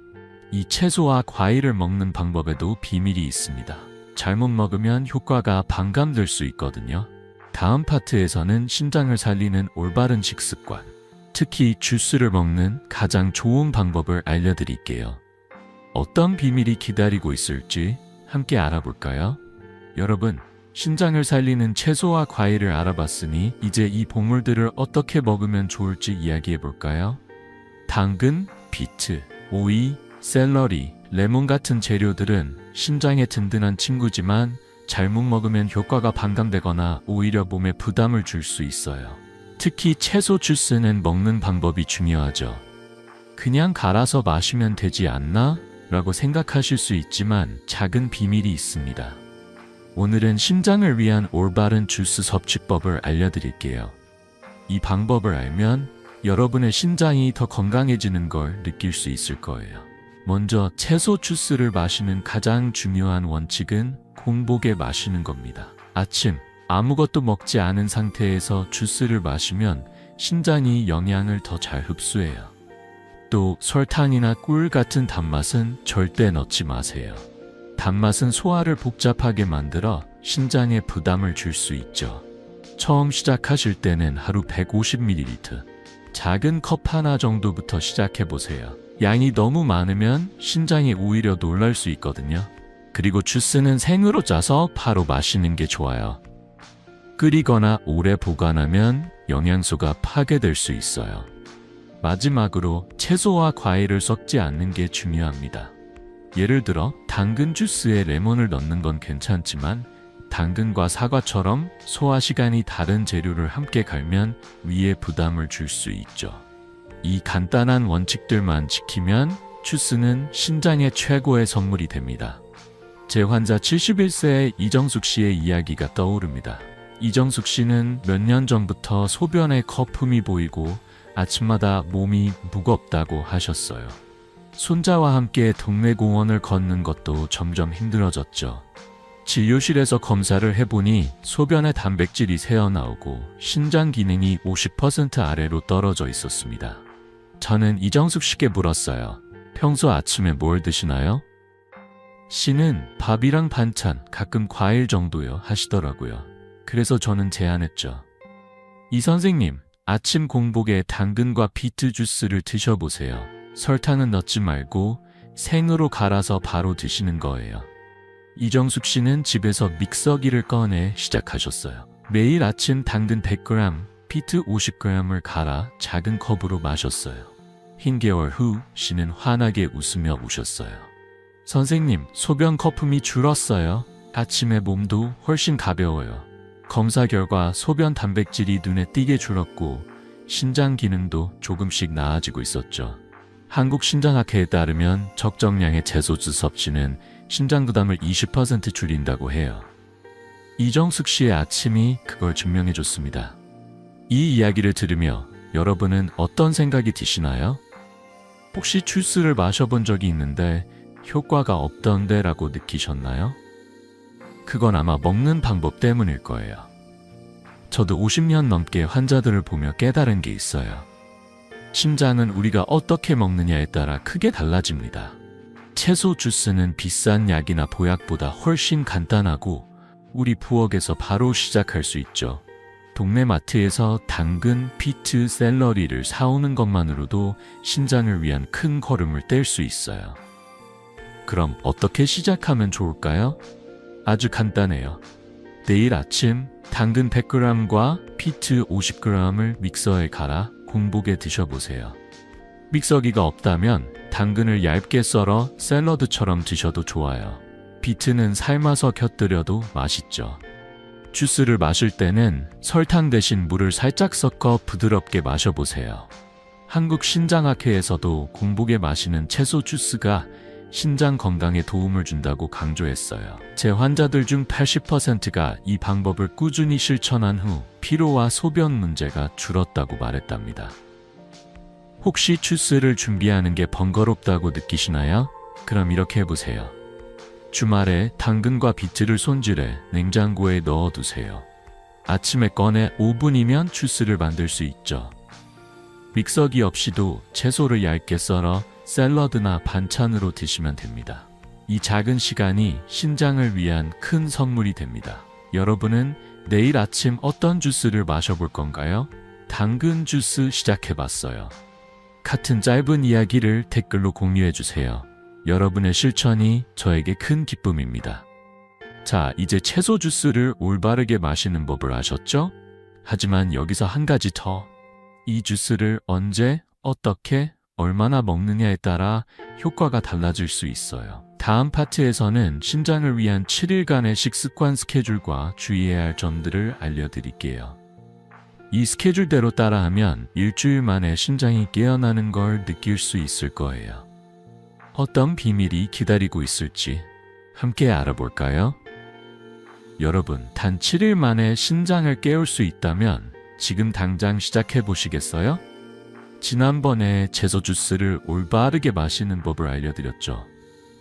이 채소와 과일을 먹는 방법에도 비밀이 있습니다. 잘못 먹으면 효과가 반감될 수 있거든요. 다음 파트에서는 신장을 살리는 올바른 식습관, 특히 주스를 먹는 가장 좋은 방법을 알려드릴게요. 어떤 비밀이 기다리고 있을지 함께 알아볼까요? 여러분, 신장을 살리는 채소와 과일을 알아봤으니 이제 이 보물들을 어떻게 먹으면 좋을지 이야기해볼까요? 당근, 비트, 오이, 샐러리, 레몬 같은 재료들은 신장에 든든한 친구지만 잘못 먹으면 효과가 반감되거나 오히려 몸에 부담을 줄 수 있어요. 특히 채소 주스는 먹는 방법이 중요하죠. 그냥 갈아서 마시면 되지 않나? 라고 생각하실 수 있지만 작은 비밀이 있습니다. 오늘은 신장을 위한 올바른 주스 섭취법을 알려드릴게요. 이 방법을 알면 여러분의 신장이 더 건강해지는 걸 느낄 수 있을 거예요. 먼저 채소 주스를 마시는 가장 중요한 원칙은 공복에 마시는 겁니다. 아침 아무것도 먹지 않은 상태에서 주스를 마시면 신장이 영양을 더 잘 흡수해요. 또 설탕이나 꿀 같은 단맛은 절대 넣지 마세요. 단맛은 소화를 복잡하게 만들어 신장에 부담을 줄 수 있죠. 처음 시작하실 때는 하루 150ml, 작은 컵 하나 정도부터 시작해보세요. 양이 너무 많으면 신장이 오히려 놀랄 수 있거든요. 그리고 주스는 생으로 짜서 바로 마시는 게 좋아요. 끓이거나 오래 보관하면 영양소가 파괴될 수 있어요. 마지막으로 채소와 과일을 섞지 않는 게 중요합니다. 예를 들어 당근 주스에 레몬을 넣는 건 괜찮지만 당근과 사과처럼 소화 시간이 다른 재료를 함께 갈면 위에 부담을 줄 수 있죠. 이 간단한 원칙들만 지키면 주스는 신장의 최고의 선물이 됩니다. 제 환자 71세의 이정숙 씨의 이야기가 떠오릅니다. 이정숙 씨는 몇 년 전부터 소변에 거품이 보이고 아침마다 몸이 무겁다고 하셨어요. 손자와 함께 동네 공원을 걷는 것도 점점 힘들어졌죠. 진료실에서 검사를 해보니 소변에 단백질이 새어나오고 신장 기능이 50% 아래로 떨어져 있었습니다. 저는 이정숙 씨께 물었어요. 평소 아침에 뭘 드시나요? 씨는 밥이랑 반찬, 가끔 과일 정도요 하시더라고요. 그래서 저는 제안했죠. 이 선생님, 아침 공복에 당근과 비트 주스를 드셔보세요. 설탕은 넣지 말고 생으로 갈아서 바로 드시는 거예요. 이정숙 씨는 집에서 믹서기를 꺼내 시작하셨어요. 매일 아침 당근 100g, 비트 50g을 갈아 작은 컵으로 마셨어요. 흰 개월 후 씨는 환하게 웃으며 우셨어요. 선생님, 소변 거품이 줄었어요. 아침에 몸도 훨씬 가벼워요. 검사 결과 소변 단백질이 눈에 띄게 줄었고 신장 기능도 조금씩 나아지고 있었죠. 한국신장학회에 따르면 적정량의 채소주 섭취는 신장 부담을 20% 줄인다고 해요. 이정숙 씨의 아침이 그걸 증명해줬습니다. 이 이야기를 들으며 여러분은 어떤 생각이 드시나요? 혹시 주스를 마셔본 적이 있는데 효과가 없던데 라고 느끼셨나요? 그건 아마 먹는 방법 때문일 거예요. 저도 50년 넘게 환자들을 보며 깨달은 게 있어요. 신장은 우리가 어떻게 먹느냐에 따라 크게 달라집니다. 채소 주스는 비싼 약이나 보약보다 훨씬 간단하고 우리 부엌에서 바로 시작할 수 있죠. 동네 마트에서 당근, 비트, 샐러리를 사오는 것만으로도 신장을 위한 큰 걸음을 뗄 수 있어요. 그럼 어떻게 시작하면 좋을까요? 아주 간단해요. 내일 아침 당근 100g과 비트 50g을 믹서에 갈아 공복에 드셔보세요. 믹서기가 없다면 당근을 얇게 썰어 샐러드처럼 드셔도 좋아요. 비트는 삶아서 곁들여도 맛있죠. 주스를 마실 때는 설탕 대신 물을 살짝 섞어 부드럽게 마셔보세요. 한국 신장학회에서도 공복에 마시는 채소 주스가 신장 건강에 도움을 준다고 강조했어요. 제 환자들 중 80%가 이 방법을 꾸준히 실천한 후 피로와 소변 문제가 줄었다고 말했답니다. 혹시 주스를 준비하는 게 번거롭다고 느끼시나요? 그럼 이렇게 해보세요. 주말에 당근과 비트를 손질해 냉장고에 넣어두세요. 아침에 꺼내 5분이면 주스를 만들 수 있죠. 믹서기 없이도 채소를 얇게 썰어 샐러드나 반찬으로 드시면 됩니다. 이 작은 시간이 신장을 위한 큰 선물이 됩니다. 여러분은 내일 아침 어떤 주스를 마셔볼 건가요? 당근 주스 시작해봤어요. 같은 짧은 이야기를 댓글로 공유해주세요. 여러분의 실천이 저에게 큰 기쁨입니다. 자, 이제 채소 주스를 올바르게 마시는 법을 아셨죠? 하지만 여기서 한 가지 더. 이 주스를 언제, 어떻게, 얼마나 먹느냐에 따라 효과가 달라질 수 있어요. 다음 파트에서는 신장을 위한 7일간의 식습관 스케줄과 주의해야 할 점들을 알려드릴게요. 이 스케줄대로 따라하면 일주일 만에 신장이 깨어나는 걸 느낄 수 있을 거예요. 어떤 비밀이 기다리고 있을지 함께 알아볼까요? 여러분, 단 7일 만에 신장을 깨울 수 있다면 지금 당장 시작해 보시겠어요? 지난번에 채소 주스를 올바르게 마시는 법을 알려드렸죠.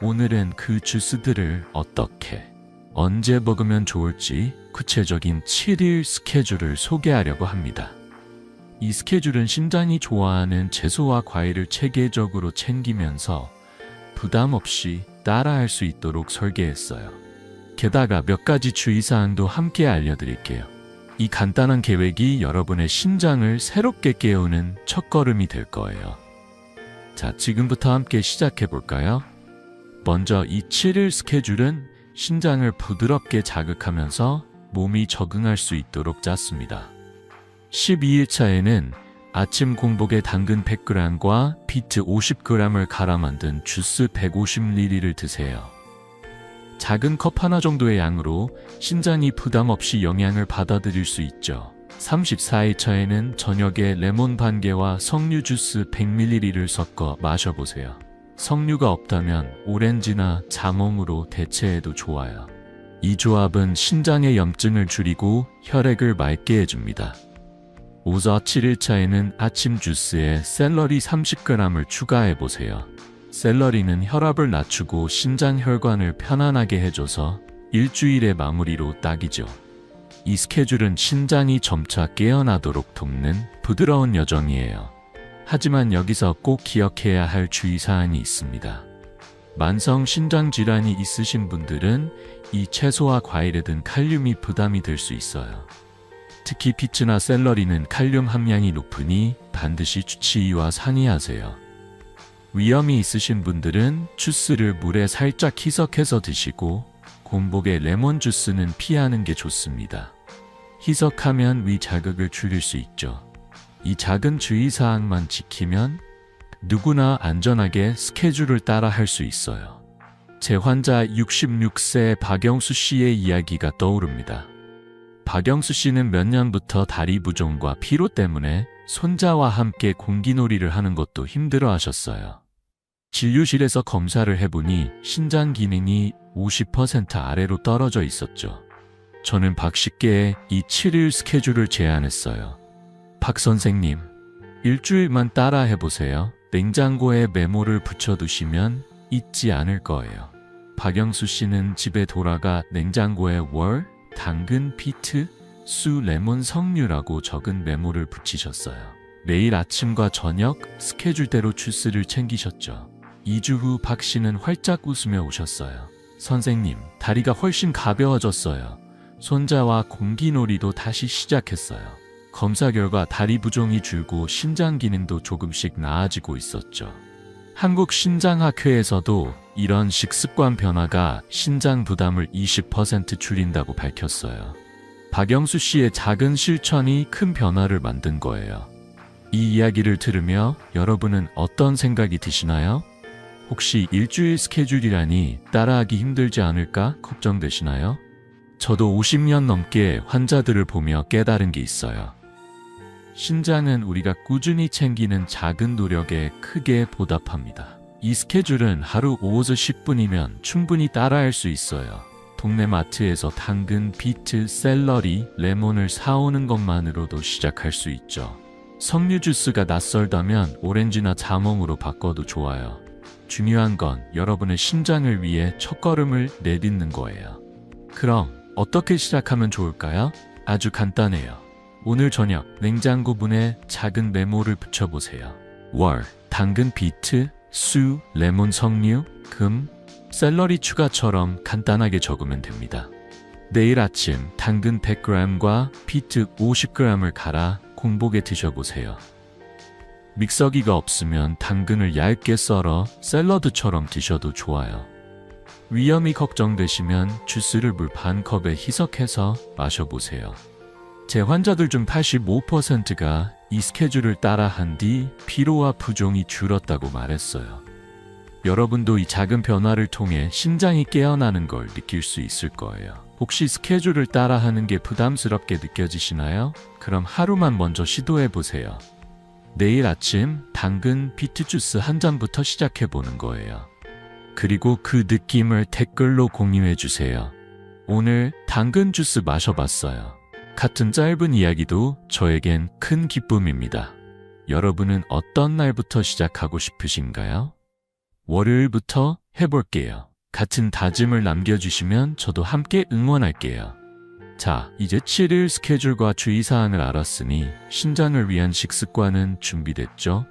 오늘은 그 주스들을 어떻게, 언제 먹으면 좋을지 구체적인 7일 스케줄을 소개하려고 합니다. 이 스케줄은 신장이 좋아하는 채소와 과일을 체계적으로 챙기면서 부담 없이 따라할 수 있도록 설계했어요. 게다가 몇 가지 주의사항도 함께 알려드릴게요. 이 간단한 계획이 여러분의 신장을 새롭게 깨우는 첫걸음이 될 거예요. 자, 지금부터 함께 시작해 볼까요? 먼저 이 7일 스케줄은 신장을 부드럽게 자극하면서 몸이 적응할 수 있도록 짰습니다. 12일차에는 아침 공복에 당근 100g과 비트 50g을 갈아 만든 주스 150ml를 드세요. 작은 컵 하나 정도의 양으로 신장이 부담 없이 영양을 받아들일 수 있죠. 34일차에는 저녁에 레몬 반 개와 석류 주스 100ml를 섞어 마셔보세요. 석류가 없다면 오렌지나 자몽으로 대체해도 좋아요. 이 조합은 신장의 염증을 줄이고 혈액을 맑게 해줍니다. 7일차에는 아침 주스에 샐러리 30g을 추가해보세요. 샐러리는 혈압을 낮추고 신장 혈관을 편안하게 해줘서 일주일의 마무리로 딱이죠. 이 스케줄은 신장이 점차 깨어나도록 돕는 부드러운 여정이에요. 하지만 여기서 꼭 기억해야 할 주의사항이 있습니다. 만성 신장 질환이 있으신 분들은 이 채소와 과일에 든 칼륨이 부담이 될 수 있어요. 특히 비트나 샐러리는 칼륨 함량이 높으니 반드시 주치의와 상의하세요. 위염이 있으신 분들은 주스를 물에 살짝 희석해서 드시고 공복에 레몬 주스는 피하는 게 좋습니다. 희석하면 위 자극을 줄일 수 있죠. 이 작은 주의사항만 지키면 누구나 안전하게 스케줄을 따라 할 수 있어요. 제 환자 66세 박영수 씨의 이야기가 떠오릅니다. 박영수 씨는 몇 년부터 다리 부종과 피로 때문에 손자와 함께 공기놀이를 하는 것도 힘들어 하셨어요. 진료실에서 검사를 해보니 신장 기능이 50% 아래로 떨어져 있었죠. 저는 박 씨께 이 7일 스케줄을 제안했어요. 박 선생님, 일주일만 따라 해보세요. 냉장고에 메모를 붙여두시면 잊지 않을 거예요. 박영수 씨는 집에 돌아가 냉장고에 월, 당근, 비트, 수, 레몬, 석류라고 적은 메모를 붙이셨어요. 매일 아침과 저녁 스케줄대로 주스를 챙기셨죠. 2주 후 박 씨는 활짝 웃으며 오셨어요. 선생님, 다리가 훨씬 가벼워졌어요. 손자와 공기놀이도 다시 시작했어요. 검사 결과 다리 부종이 줄고 신장 기능도 조금씩 나아지고 있었죠. 한국 신장학회에서도 이런 식습관 변화가 신장 부담을 20% 줄인다고 밝혔어요. 박영수 씨의 작은 실천이 큰 변화를 만든 거예요. 이 이야기를 들으며 여러분은 어떤 생각이 드시나요? 혹시 일주일 스케줄이라니 따라하기 힘들지 않을까 걱정되시나요? 저도 50년 넘게 환자들을 보며 깨달은 게 있어요. 신장은 우리가 꾸준히 챙기는 작은 노력에 크게 보답합니다. 이 스케줄은 하루 5에서 10분이면 충분히 따라할 수 있어요. 동네 마트에서 당근, 비트, 샐러리, 레몬을 사오는 것만으로도 시작할 수 있죠. 석류 주스가 낯설다면 오렌지나 자몽으로 바꿔도 좋아요. 중요한 건 여러분의 신장을 위해 첫걸음을 내딛는 거예요. 그럼 어떻게 시작하면 좋을까요? 아주 간단해요. 오늘 저녁 냉장고 문에 작은 메모를 붙여보세요. 월, 당근, 비트, 수, 레몬, 석류, 금, 샐러리 추가처럼 간단하게 적으면 됩니다. 내일 아침 당근 100g과 비트 50g을 갈아 공복에 드셔보세요. 믹서기가 없으면 당근을 얇게 썰어 샐러드처럼 드셔도 좋아요. 위험이 걱정되시면 주스를 물 반 컵에 희석해서 마셔보세요. 제 환자들 중 85%가 이 스케줄을 따라한 뒤 피로와 부종이 줄었다고 말했어요. 여러분도 이 작은 변화를 통해 신장이 깨어나는 걸 느낄 수 있을 거예요. 혹시 스케줄을 따라하는 게 부담스럽게 느껴지시나요? 그럼 하루만 먼저 시도해보세요. 내일 아침 당근 비트 주스 한 잔부터 시작해보는 거예요. 그리고 그 느낌을 댓글로 공유해주세요. 오늘 당근 주스 마셔봤어요. 같은 짧은 이야기도 저에겐 큰 기쁨입니다. 여러분은 어떤 날부터 시작하고 싶으신가요? 월요일부터 해볼게요. 같은 다짐을 남겨주시면 저도 함께 응원할게요. 자, 이제 7일 스케줄과 주의사항을 알았으니 신장을 위한 식습관은 준비됐죠?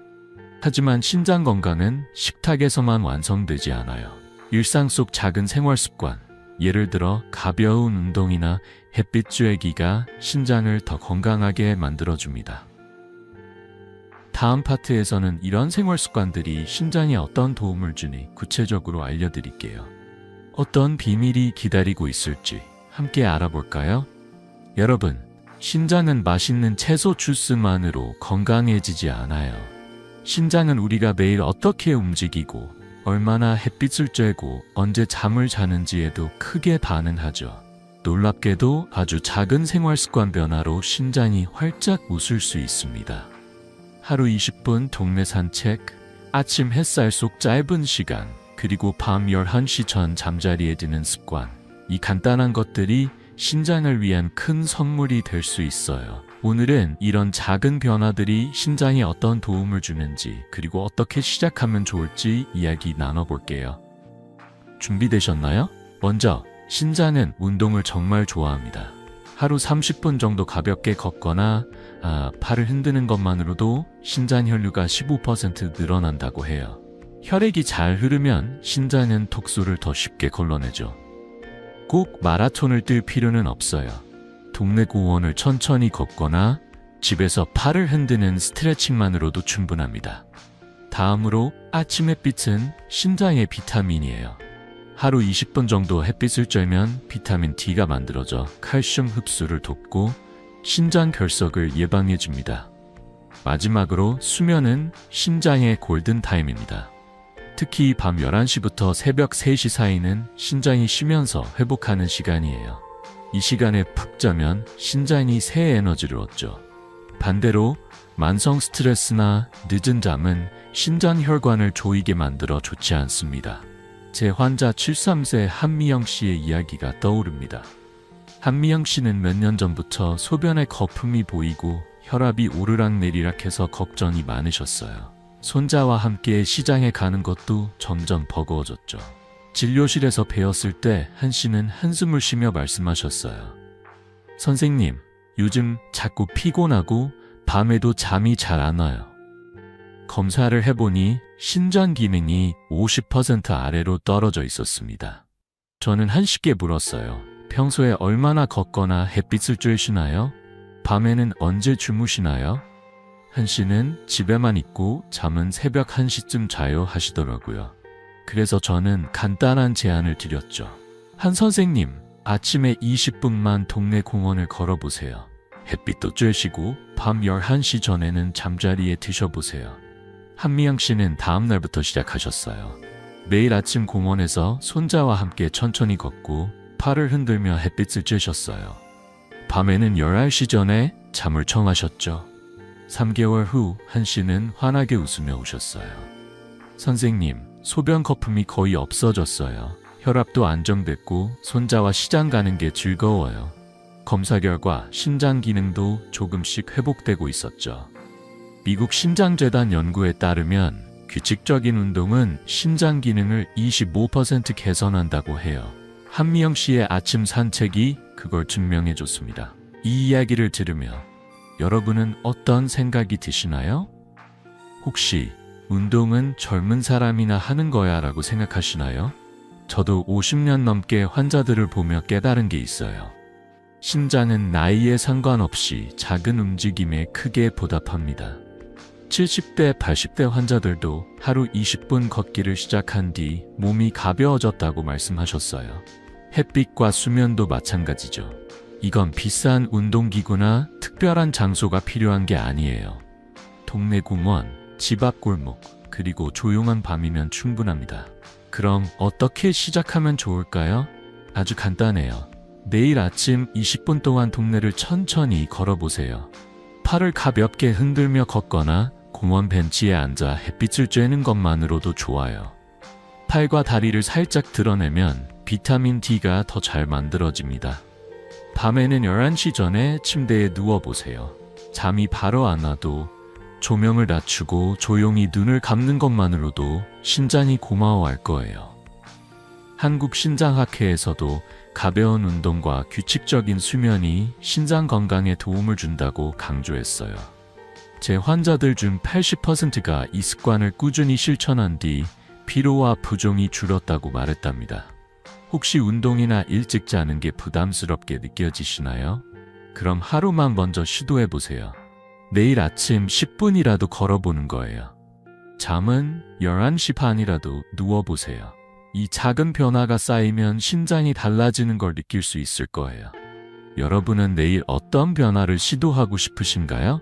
하지만 신장 건강은 식탁에서만 완성되지 않아요. 일상 속 작은 생활 습관, 예를 들어 가벼운 운동이나 햇빛 쬐기가 신장을 더 건강하게 만들어줍니다. 다음 파트에서는 이런 생활 습관들이 신장에 어떤 도움을 주니 구체적으로 알려드릴게요. 어떤 비밀이 기다리고 있을지 함께 알아볼까요? 여러분, 신장은 맛있는 채소 주스만으로 건강해지지 않아요. 신장은 우리가 매일 어떻게 움직이고 얼마나 햇빛을 쬐고 언제 잠을 자는지에도 크게 반응하죠. 놀랍게도 아주 작은 생활 습관 변화로 신장이 활짝 웃을 수 있습니다. 하루 20분 동네 산책, 아침 햇살 속 짧은 시간, 그리고 밤 11시 전 잠자리에 드는 습관. 이 간단한 것들이 신장을 위한 큰 선물이 될 수 있어요. 오늘은 이런 작은 변화들이 신장에 어떤 도움을 주는지, 그리고 어떻게 시작하면 좋을지 이야기 나눠볼게요. 준비되셨나요? 먼저, 신장은 운동을 정말 좋아합니다. 하루 30분 정도 가볍게 걷거나 팔을 흔드는 것만으로도 신장 혈류가 15% 늘어난다고 해요. 혈액이 잘 흐르면 신장은 독소를 더 쉽게 걸러내죠. 꼭 마라톤을 뛸 필요는 없어요. 동네 공원을 천천히 걷거나 집에서 팔을 흔드는 스트레칭만으로도 충분합니다. 다음으로 아침 햇빛은 신장의 비타민이에요. 하루 20분 정도 햇빛을 쬐면 비타민 D가 만들어져 칼슘 흡수를 돕고 신장 결석을 예방해줍니다. 마지막으로 수면은 신장의 골든타임입니다. 특히 밤 11시부터 새벽 3시 사이는 신장이 쉬면서 회복하는 시간이에요. 이 시간에 푹 자면 신장이 새 에너지를 얻죠. 반대로 만성 스트레스나 늦은 잠은 신장 혈관을 조이게 만들어 좋지 않습니다. 제 환자 73세 한미영 씨의 이야기가 떠오릅니다. 한미영 씨는 몇 년 전부터 소변에 거품이 보이고 혈압이 오르락내리락해서 걱정이 많으셨어요. 손자와 함께 시장에 가는 것도 점점 버거워졌죠. 진료실에서 배웠을 때 한 씨는 한숨을 쉬며 말씀하셨어요. 선생님, 요즘 자꾸 피곤하고 밤에도 잠이 잘 안 와요. 검사를 해보니 신장 기능이 50% 아래로 떨어져 있었습니다. 저는 한 씨께 물었어요. 평소에 얼마나 걷거나 햇빛을 쬐시나요? 밤에는 언제 주무시나요? 한 씨는 집에만 있고 잠은 새벽 1시쯤 자요 하시더라고요. 그래서 저는 간단한 제안을 드렸죠. 한 선생님, 아침에 20분만 동네 공원을 걸어보세요. 햇빛도 쬐시고 밤 11시 전에는 잠자리에 드셔보세요. 한미영 씨는 다음 날부터 시작하셨어요. 매일 아침 공원에서 손자와 함께 천천히 걷고 팔을 흔들며 햇빛을 쬐셨어요. 밤에는 11시 전에 잠을 청하셨죠. 3개월 후 한 씨는 환하게 웃으며 오셨어요. 선생님, 소변 거품이 거의 없어졌어요. 혈압도 안정됐고 손자와 시장 가는 게 즐거워요. 검사 결과 신장 기능도 조금씩 회복되고 있었죠. 미국 신장재단 연구에 따르면 규칙적인 운동은 신장 기능을 25% 개선한다고 해요. 한미영 씨의 아침 산책이 그걸 증명해 줬습니다. 이 이야기를 들으며 여러분은 어떤 생각이 드시나요? 혹시 운동은 젊은 사람이나 하는 거야 라고 생각하시나요? 저도 50년 넘게 환자들을 보며 깨달은 게 있어요. 신장은 나이에 상관없이 작은 움직임에 크게 보답합니다. 70대, 80대 환자들도 하루 20분 걷기를 시작한 뒤 몸이 가벼워졌다고 말씀하셨어요. 햇빛과 수면도 마찬가지죠. 이건 비싼 운동기구나 특별한 장소가 필요한 게 아니에요. 동네 공원, 집 앞 골목, 그리고 조용한 밤이면 충분합니다. 그럼 어떻게 시작하면 좋을까요? 아주 간단해요. 내일 아침 20분 동안 동네를 천천히 걸어보세요. 팔을 가볍게 흔들며 걷거나 공원 벤치에 앉아 햇빛을 쬐는 것만으로도 좋아요. 팔과 다리를 살짝 드러내면 비타민 D가 더 잘 만들어집니다. 밤에는 11시 전에 침대에 누워보세요. 잠이 바로 안 와도 조명을 낮추고 조용히 눈을 감는 것만으로도 신장이 고마워할 거예요. 한국신장학회에서도 가벼운 운동과 규칙적인 수면이 신장 건강에 도움을 준다고 강조했어요. 제 환자들 중 80%가 이 습관을 꾸준히 실천한 뒤 피로와 부종이 줄었다고 말했답니다. 혹시 운동이나 일찍 자는 게 부담스럽게 느껴지시나요? 그럼 하루만 먼저 시도해보세요. 내일 아침 10분이라도 걸어보는 거예요. 잠은 11시 반이라도 누워보세요. 이 작은 변화가 쌓이면 신장이 달라지는 걸 느낄 수 있을 거예요. 여러분은 내일 어떤 변화를 시도하고 싶으신가요?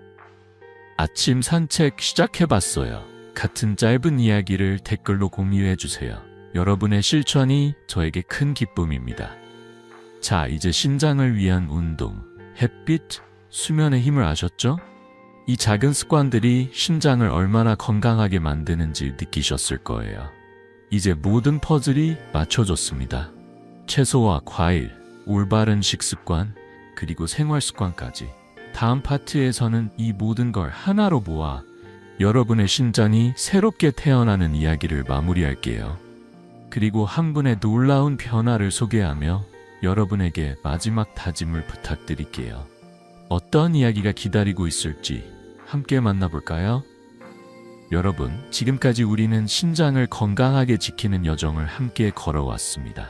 아침 산책 시작해봤어요. 같은 짧은 이야기를 댓글로 공유해주세요. 여러분의 실천이 저에게 큰 기쁨입니다. 자, 이제 신장을 위한 운동, 햇빛, 수면의 힘을 아셨죠? 이 작은 습관들이 신장을 얼마나 건강하게 만드는지 느끼셨을 거예요. 이제 모든 퍼즐이 맞춰졌습니다. 채소와 과일, 올바른 식습관, 그리고 생활 습관까지. 다음 파트에서는 이 모든 걸 하나로 모아 여러분의 신장이 새롭게 태어나는 이야기를 마무리할게요. 그리고 한 분의 놀라운 변화를 소개하며 여러분에게 마지막 다짐을 부탁드릴게요. 어떤 이야기가 기다리고 있을지 함께 만나볼까요? 여러분, 지금까지 우리는 신장을 건강하게 지키는 여정을 함께 걸어왔습니다.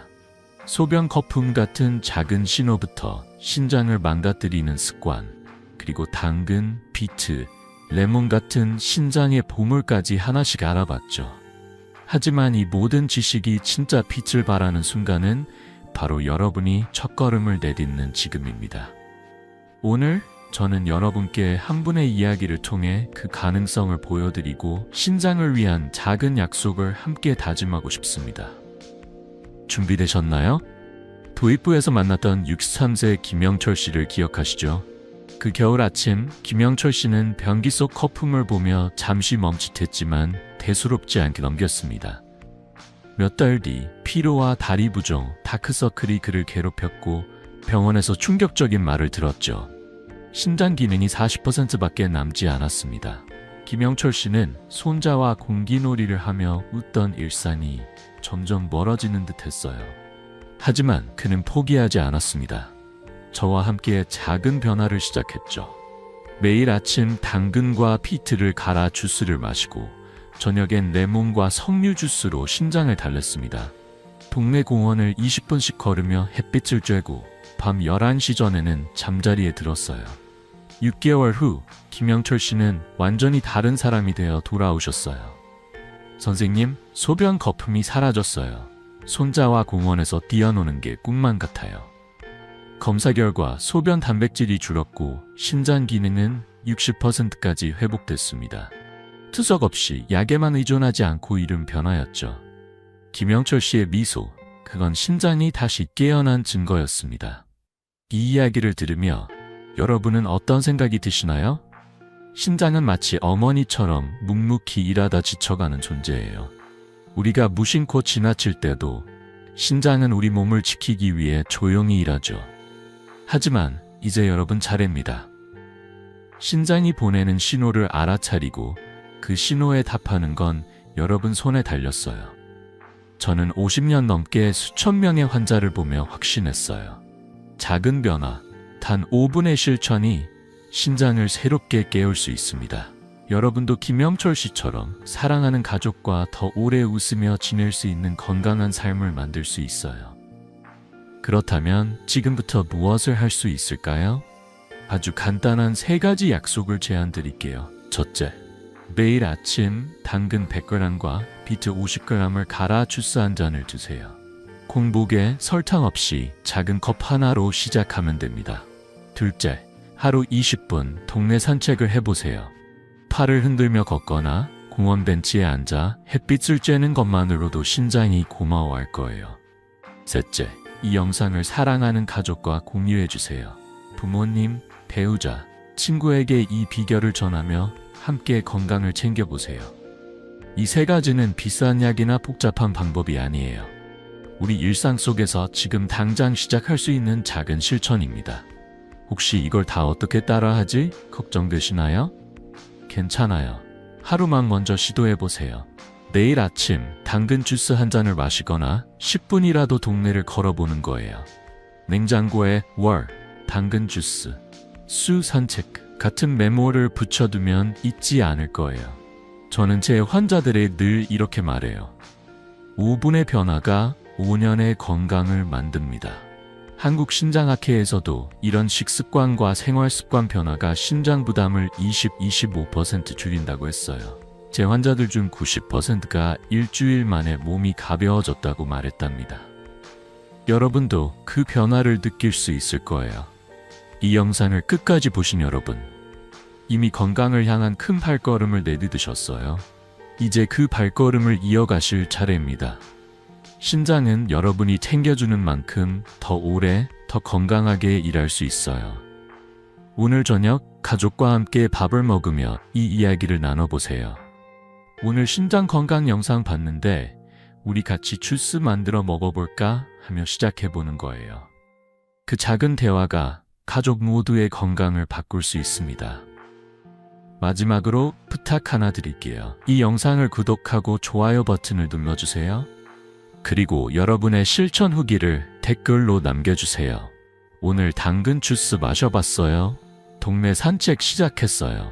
소변 거품 같은 작은 신호부터 신장을 망가뜨리는 습관, 그리고 당근, 비트, 레몬 같은 신장의 보물까지 하나씩 알아봤죠. 하지만 이 모든 지식이 진짜 빛을 발하는 순간은 바로 여러분이 첫걸음을 내딛는 지금입니다. 오늘 저는 여러분께 한 분의 이야기를 통해 그 가능성을 보여드리고 신장을 위한 작은 약속을 함께 다짐하고 싶습니다. 준비되셨나요? 도입부에서 만났던 63세 김영철 씨를 기억하시죠? 그 겨울 아침 김영철 씨는 변기 속 거품을 보며 잠시 멈칫했지만 대수롭지 않게 넘겼습니다. 몇 달 뒤 피로와 다리 부종, 다크서클이 그를 괴롭혔고 병원에서 충격적인 말을 들었죠. 신장 기능이 40%밖에 남지 않았습니다. 김영철 씨는 손자와 공기놀이를 하며 웃던 일상이 점점 멀어지는 듯 했어요. 하지만 그는 포기하지 않았습니다. 저와 함께 작은 변화를 시작했죠. 매일 아침 당근과 피트를 갈아 주스를 마시고 저녁엔 레몬과 석류 주스로 신장을 달랬습니다. 동네 공원을 20분씩 걸으며 햇빛을 쬐고 밤 11시 전에는 잠자리에 들었어요. 6개월 후 김영철 씨는 완전히 다른 사람이 되어 돌아오셨어요. 선생님, 소변 거품이 사라졌어요. 손자와 공원에서 뛰어노는 게 꿈만 같아요. 검사 결과 소변 단백질이 줄었고 신장 기능은 60%까지 회복됐습니다. 투석 없이 약에만 의존하지 않고 이룬 변화였죠. 김영철 씨의 미소, 그건 신장이 다시 깨어난 증거였습니다. 이 이야기를 들으며 여러분은 어떤 생각이 드시나요? 신장은 마치 어머니처럼 묵묵히 일하다 지쳐가는 존재예요. 우리가 무심코 지나칠 때도 신장은 우리 몸을 지키기 위해 조용히 일하죠. 하지만 이제 여러분 차례입니다. 신장이 보내는 신호를 알아차리고 그 신호에 답하는 건 여러분 손에 달렸어요. 저는 50년 넘게 수천 명의 환자를 보며 확신했어요. 작은 변화, 단 5분의 실천이 신장을 새롭게 깨울 수 있습니다. 여러분도 김영철 씨처럼 사랑하는 가족과 더 오래 웃으며 지낼 수 있는 건강한 삶을 만들 수 있어요. 그렇다면 지금부터 무엇을 할 수 있을까요? 아주 간단한 3가지 약속을 제안드릴게요. 첫째, 매일 아침 당근 100g과 비트 50g을 갈아 주스 한 잔을 드세요. 공복에 설탕 없이 작은 컵 하나로 시작하면 됩니다. 둘째, 하루 20분 동네 산책을 해보세요. 팔을 흔들며 걷거나 공원 벤치에 앉아 햇빛을 쬐는 것만으로도 신장이 고마워할 거예요. 셋째, 이 영상을 사랑하는 가족과 공유해주세요. 부모님, 배우자, 친구에게 이 비결을 전하며 함께 건강을 챙겨보세요. 이 3가지는 비싼 약이나 복잡한 방법이 아니에요. 우리 일상 속에서 지금 당장 시작할 수 있는 작은 실천입니다. 혹시 이걸 다 어떻게 따라하지? 걱정되시나요? 괜찮아요. 하루만 먼저 시도해보세요. 내일 아침 당근 주스 한 잔을 마시거나 10분이라도 동네를 걸어보는 거예요. 냉장고에 월, 당근 주스, 수 산책 같은 메모를 붙여두면 잊지 않을 거예요. 저는 제 환자들에 늘 이렇게 말해요. 5분의 변화가 5년의 건강을 만듭니다. 한국 신장학회에서도 이런 식습관과 생활습관 변화가 신장 부담을 20-25% 줄인다고 했어요. 제 환자들 중 90%가 일주일 만에 몸이 가벼워졌다고 말했답니다. 여러분도 그 변화를 느낄 수 있을 거예요. 이 영상을 끝까지 보신 여러분, 이미 건강을 향한 큰 발걸음을 내디디셨어요. 이제 그 발걸음을 이어가실 차례입니다. 신장은 여러분이 챙겨주는 만큼 더 오래, 더 건강하게 일할 수 있어요. 오늘 저녁 가족과 함께 밥을 먹으며 이 이야기를 나눠보세요. 오늘 신장 건강 영상 봤는데 우리 같이 주스 만들어 먹어볼까 하며 시작해보는 거예요. 그 작은 대화가 가족 모두의 건강을 바꿀 수 있습니다. 마지막으로 부탁 하나 드릴게요. 이 영상을 구독하고 좋아요 버튼을 눌러주세요. 그리고 여러분의 실천 후기를 댓글로 남겨주세요. 오늘 당근 주스 마셔봤어요. 동네 산책 시작했어요.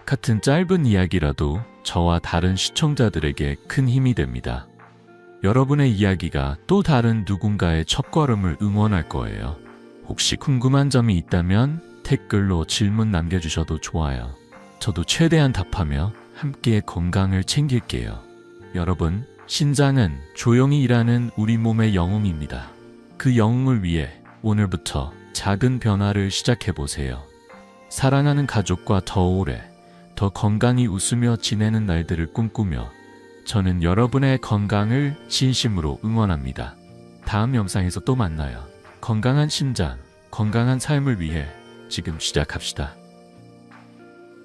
같은 짧은 이야기라도 저와 다른 시청자들에게 큰 힘이 됩니다. 여러분의 이야기가 또 다른 누군가의 첫걸음을 응원할 거예요. 혹시 궁금한 점이 있다면 댓글로 질문 남겨주셔도 좋아요. 저도 최대한 답하며 함께 건강을 챙길게요. 여러분, 신장은 조용히 일하는 우리 몸의 영웅입니다. 그 영웅을 위해 오늘부터 작은 변화를 시작해보세요. 사랑하는 가족과 더 오래, 더 건강히 웃으며 지내는 날들을 꿈꾸며 저는 여러분의 건강을 진심으로 응원합니다. 다음 영상에서 또 만나요. 건강한 신장, 건강한 삶을 위해 지금 시작합시다.